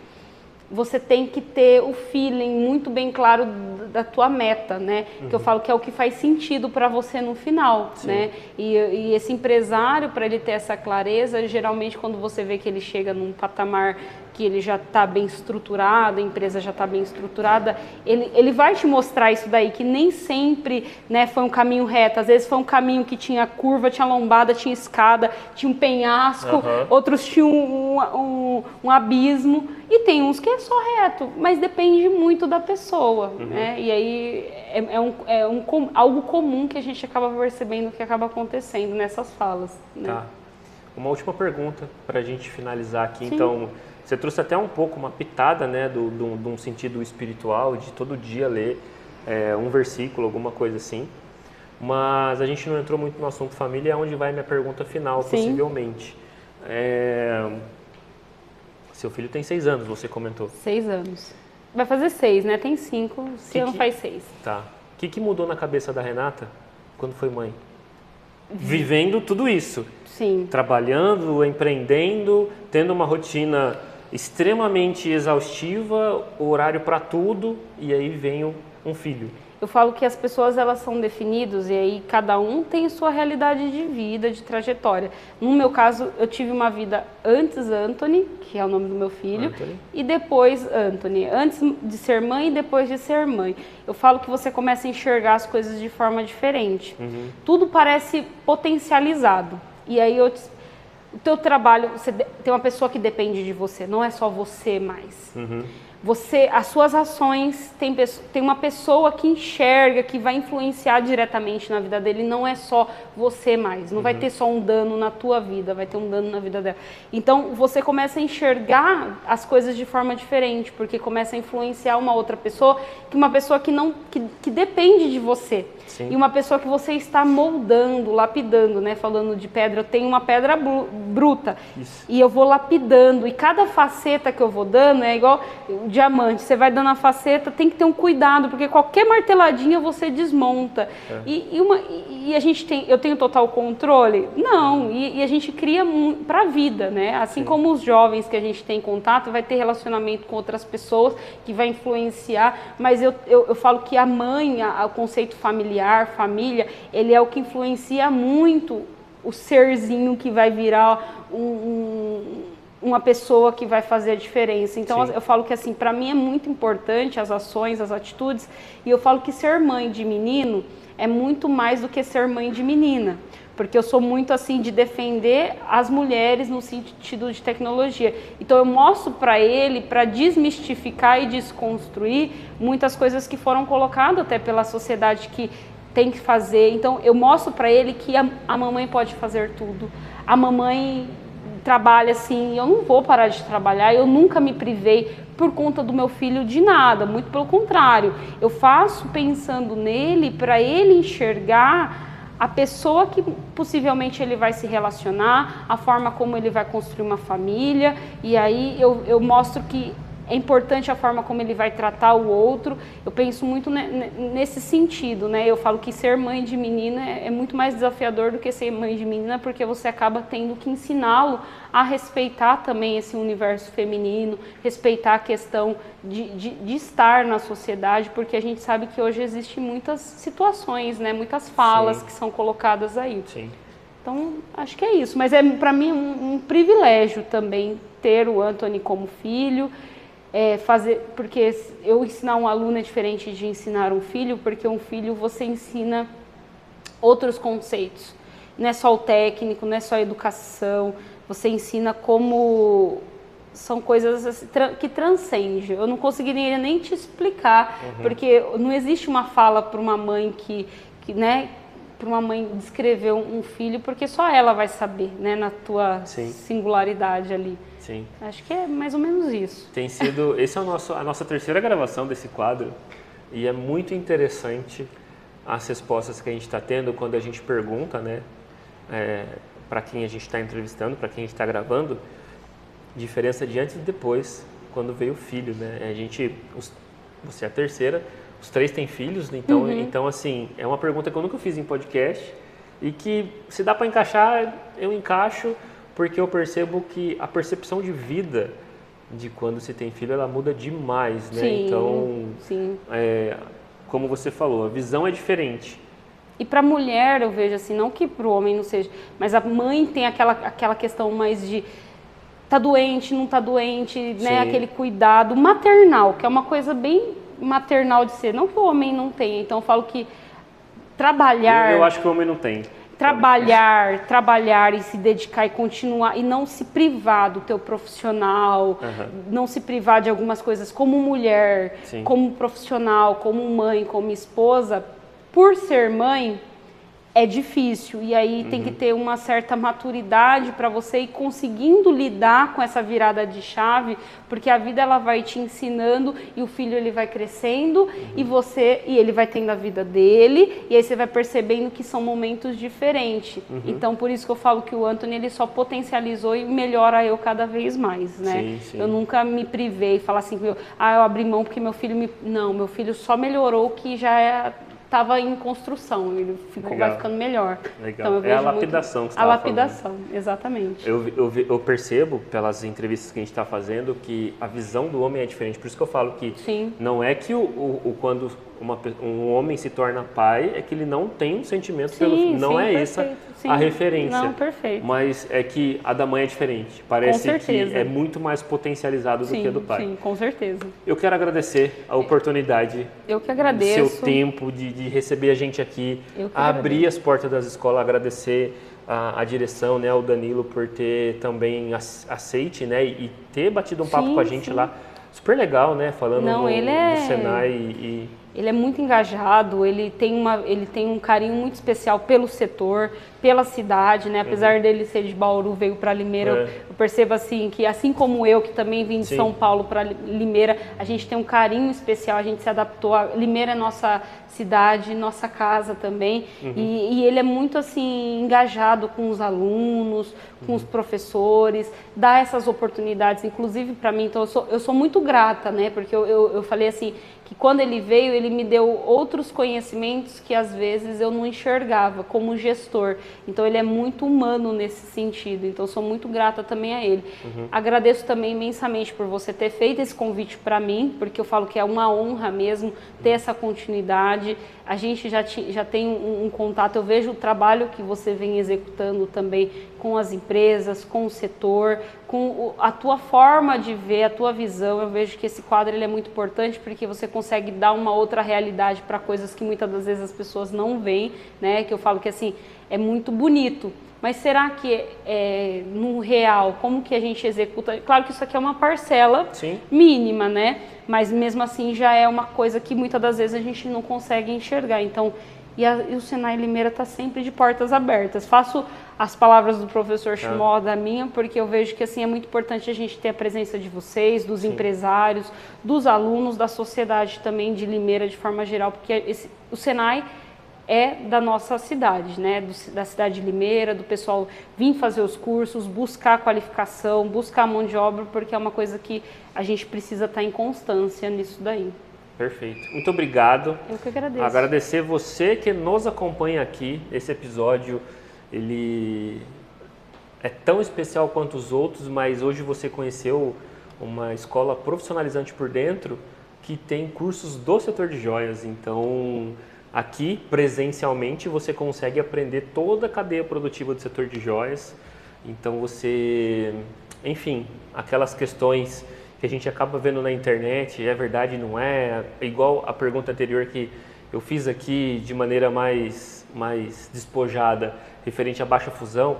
você tem que ter o feeling muito bem claro da tua meta, né? Que eu falo que é o que faz sentido para você no final, né? E esse empresário, para ele ter essa clareza, geralmente quando você vê que ele chega num patamar que ele já está bem estruturado, a empresa já está bem estruturada, ele vai te mostrar isso daí, que nem sempre, né, foi um caminho reto. Às vezes foi um caminho que tinha curva, tinha lombada, tinha escada, tinha um penhasco, outros tinham um abismo, e tem uns que é só reto, mas depende muito da pessoa, né? E aí algo comum que a gente acaba percebendo que acaba acontecendo nessas falas, né? Tá. uma última pergunta para a gente finalizar aqui. Sim. Então, você trouxe até um pouco, uma pitada, né, de um sentido espiritual, de todo dia ler um versículo, alguma coisa assim. Mas a gente não entrou muito no assunto família, é onde vai minha pergunta final, Sim. possivelmente. Seu filho tem 6 anos, você comentou. 6 anos. Vai fazer 6, né? Tem 5, esse ano faz 6. Tá. O que mudou na cabeça da Renata quando foi mãe? Vivendo tudo isso. Sim. Trabalhando, empreendendo, tendo uma rotina extremamente exaustiva, horário para tudo, e aí vem um filho. Eu falo que as pessoas, elas são definidas e aí cada um tem sua realidade de vida, de trajetória. No meu caso, eu tive uma vida antes Anthony, que é o nome do meu filho, Anthony. e depois Anthony. Antes de ser mãe e depois de ser mãe. Eu falo que você começa a enxergar as coisas de forma diferente. Tudo parece potencializado. E aí o teu trabalho, você tem uma pessoa que depende de você, não é só você mais. As suas ações, tem uma pessoa que enxerga, que vai influenciar diretamente na vida dele, não é só você mais, não vai ter só um dano na tua vida, vai ter um dano na vida dela. Então você começa a enxergar as coisas de forma diferente, porque começa a influenciar uma outra pessoa, uma pessoa que depende de você. Sim. E uma pessoa que você está moldando, lapidando, né? Falando de pedra, eu tenho uma pedra bruta. Isso. E eu vou lapidando. E cada faceta que eu vou dando é igual o diamante. Você vai dando a faceta, tem que ter um cuidado, porque qualquer marteladinha você desmonta. E a gente eu tenho total controle? Não. E a gente cria para a vida, né? Assim como os jovens que a gente tem contato, vai ter relacionamento com outras pessoas que vai influenciar. Mas eu falo que a mãe, o conceito familiar, família, ele é o que influencia muito o serzinho que vai virar uma pessoa que vai fazer a diferença. Então, eu falo que, assim, para mim é muito importante as ações, as atitudes, e eu falo que ser mãe de menino é muito mais do que ser mãe de menina, porque eu sou muito, assim, de defender as mulheres no sentido de tecnologia. Então, eu mostro para ele, para desmistificar e desconstruir muitas coisas que foram colocadas até pela sociedade que tem que fazer. Então, eu mostro para ele que a mamãe pode fazer tudo. A mamãe trabalha assim, eu não vou parar de trabalhar, eu nunca me privei por conta do meu filho de nada, muito pelo contrário. Eu faço pensando nele para ele enxergar a pessoa que possivelmente ele vai se relacionar, a forma como ele vai construir uma família, e aí eu mostro que é importante a forma como ele vai tratar o outro. Eu penso muito nesse sentido, né? Eu falo que ser mãe de menina é muito mais desafiador do que ser mãe de menina, porque você acaba tendo que ensiná-lo a respeitar também esse universo feminino, respeitar a questão de estar na sociedade, porque a gente sabe que hoje existem muitas situações, né? Muitas falas que são colocadas aí. Sim. Então, acho que é isso. Mas é para mim um privilégio também ter o Anthony como filho. Porque eu ensinar um aluno é diferente de ensinar um filho, porque um filho você ensina outros conceitos. Não é só o técnico, não é só a educação, você ensina como são coisas que transcendem. Eu não conseguiria nem te explicar, porque não existe uma fala para uma mãe né, para uma mãe descrever um filho, porque só ela vai saber, né, na tua singularidade ali. Sim. Acho que é mais ou menos isso. Esse é a nossa terceira gravação desse quadro, e é muito interessante as respostas que a gente está tendo quando a gente pergunta, né, para quem a gente está entrevistando, para quem a gente está gravando, diferença de antes e depois, quando veio o filho, né? Você é a terceira, os 3 têm filhos, então assim, é uma pergunta que eu nunca fiz em podcast e que, se dá para encaixar, eu encaixo, porque eu percebo que a percepção de vida de quando se tem filho, ela muda demais, né? Sim, então, sim. Como você falou, a visão é diferente. E para a mulher, eu vejo assim, não que para o homem não seja, mas a mãe tem aquela questão mais de tá doente, não tá doente, né? Aquele cuidado maternal, que é uma coisa bem maternal de ser. Não que o homem não tenha, então eu falo que trabalhar... Eu acho que o homem não tem. Trabalhar e se dedicar e continuar, e não se privar do teu profissional, não se privar de algumas coisas como mulher, como profissional, como mãe, como esposa, por ser mãe, é difícil, e aí tem que ter uma certa maturidade para você ir conseguindo lidar com essa virada de chave, porque a vida ela vai te ensinando e o filho ele vai crescendo e ele vai tendo a vida dele, e aí você vai percebendo que são momentos diferentes. Então por isso que eu falo que o Anthony ele só potencializou e melhora eu cada vez mais, né? Sim, sim. Eu nunca me privei e falar assim, eu abri mão porque meu filho Não, meu filho só melhorou o que já estava em construção, ele vai ficando melhor. Legal. Então, eu vejo a lapidação que você a estava lapidação, exatamente. Eu percebo pelas entrevistas que a gente está fazendo que a visão do homem é diferente. Por isso que eu falo que não é que quando um homem se torna pai, é que ele não tem um sentimento pelo filho. Não é essa a referência. Não, perfeito. Mas é que a da mãe é diferente. Parece que é muito mais potencializado do que a do pai. Sim, com certeza. Eu quero agradecer a oportunidade. Eu que agradeço. Seu tempo de receber a gente aqui, abrir as portas das escolas, agradecer a direção, né, ao Danilo por ter também aceite, né, e ter batido um papo com a gente lá. Super legal, né, falando do Senai Ele é muito engajado, ele tem um carinho muito especial pelo setor, pela cidade, né? Apesar dele ser de Bauru, veio para Limeira, eu percebo assim que assim como eu, que também vim de São Paulo para Limeira, a gente tem um carinho especial, a gente se adaptou. Limeira é nossa cidade, nossa casa também, e ele é muito assim engajado com os alunos, com os professores, dá essas oportunidades, inclusive para mim. Então eu sou muito grata, né? Porque eu falei assim, que quando ele veio, ele me deu outros conhecimentos que às vezes eu não enxergava como gestor. Então ele é muito humano nesse sentido, então eu sou muito grata também a ele. Agradeço também imensamente por você ter feito esse convite para mim, porque eu falo que é uma honra mesmo ter essa continuidade. A gente já tem um contato, eu vejo o trabalho que você vem executando também com as empresas, com o setor, com a tua forma de ver, a tua visão. Eu vejo que esse quadro ele é muito importante porque você consegue dar uma outra realidade para coisas que muitas das vezes as pessoas não veem, né? Que eu falo que assim, é muito bonito. Mas será que no real, como que a gente executa? Claro que isso aqui é uma parcela mínima, né? Mas mesmo assim já é uma coisa que muitas das vezes a gente não consegue enxergar. Então, e o Senai Limeira está sempre de portas abertas. Faço as palavras do professor Chimó da minha, porque eu vejo que assim é muito importante a gente ter a presença de vocês, dos empresários, dos alunos, da sociedade também de Limeira de forma geral, porque o Senai é da nossa cidade, né? Da cidade de Limeira, do pessoal vir fazer os cursos, buscar qualificação, buscar mão de obra, porque é uma coisa que a gente precisa estar em constância nisso daí. Perfeito. Muito obrigado. Eu que agradeço. Agradecer você que nos acompanha aqui. Esse episódio, ele é tão especial quanto os outros, mas hoje você conheceu uma escola profissionalizante por dentro que tem cursos do setor de joias. Então, aqui, presencialmente, você consegue aprender toda a cadeia produtiva do setor de joias. Então, enfim, aquelas questões que a gente acaba vendo na internet, é verdade, não é? Igual a pergunta anterior que eu fiz aqui de maneira mais despojada, referente à baixa fusão,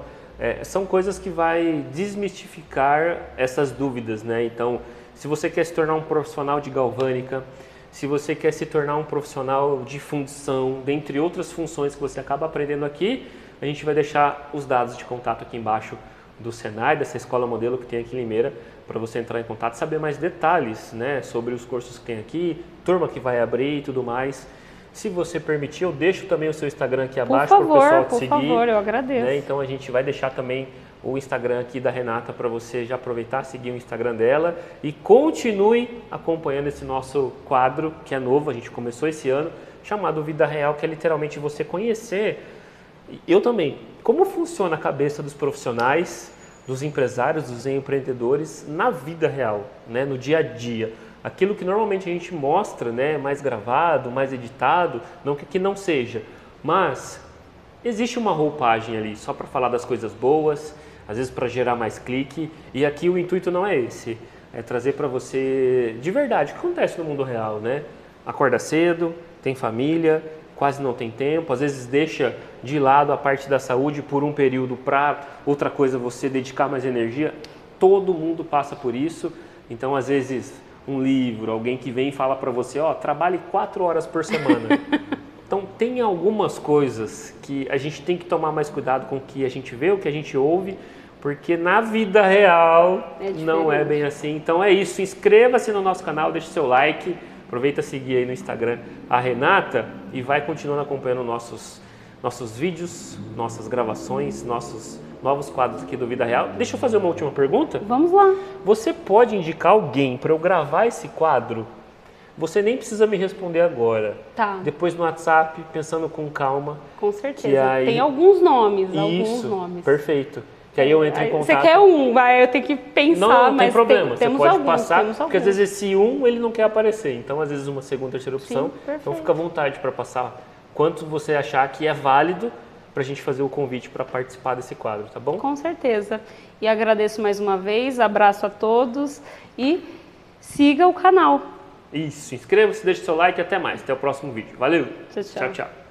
são coisas que vai desmistificar essas dúvidas, né? Então, se você quer se tornar um profissional de galvânica, se você quer se tornar um profissional de fundição, dentre outras funções que você acaba aprendendo aqui, a gente vai deixar os dados de contato aqui embaixo do Senai, dessa escola modelo que tem aqui em Limeira, para você entrar em contato e saber mais detalhes, né, sobre os cursos que tem aqui, turma que vai abrir e tudo mais. Se você permitir, eu deixo também o seu Instagram aqui abaixo para o pessoal te seguir. Por favor, eu agradeço. Né? Então a gente vai deixar também o Instagram aqui da Renata para você já aproveitar, seguir o Instagram dela e continue acompanhando esse nosso quadro que é novo, a gente começou esse ano, chamado Vida Real, que é literalmente você conhecer, eu também, como funciona a cabeça dos profissionais, dos empresários, dos empreendedores na vida real, né, no dia a dia. Aquilo que normalmente a gente mostra, né, mais gravado, mais editado, não que aqui não seja, mas existe uma roupagem ali só para falar das coisas boas, às vezes para gerar mais clique, e aqui o intuito não é esse, é trazer para você de verdade o que acontece no mundo real, né? Acorda cedo, tem família, quase não tem tempo, às vezes deixa de lado a parte da saúde por um período para outra coisa você dedicar mais energia. Todo mundo passa por isso, então às vezes um livro, alguém que vem e fala para você, trabalhe 4 horas por semana. Então tem algumas coisas que a gente tem que tomar mais cuidado com o que a gente vê, o que a gente ouve, porque na vida real não é bem assim. Então é isso, inscreva-se no nosso canal, deixe seu like, aproveita seguir aí no Instagram a Renata e vai continuando acompanhando nossos vídeos, nossas gravações, nossos novos quadros aqui do Vida Real. Deixa eu fazer uma última pergunta. Vamos lá. Você pode indicar alguém para eu gravar esse quadro? Você nem precisa me responder agora. Tá. Depois no WhatsApp, pensando com calma. Com certeza. Que aí... Tem alguns nomes, Isso, perfeito. Que aí eu entro em contato. Você quer eu tenho que pensar, não mas tem problema. Você temos pode alguns, passar, temos porque às vezes esse ele não quer aparecer. Então, às vezes, uma segunda, terceira opção. Sim, perfeito. Então, fica à vontade para passar quanto você achar que é válido para a gente fazer o convite para participar desse quadro, tá bom? Com certeza. E agradeço mais uma vez, abraço a todos e siga o canal. Isso, inscreva-se, deixe seu like e até mais. Até o próximo vídeo. Valeu! Tchau, tchau. Tchau, tchau.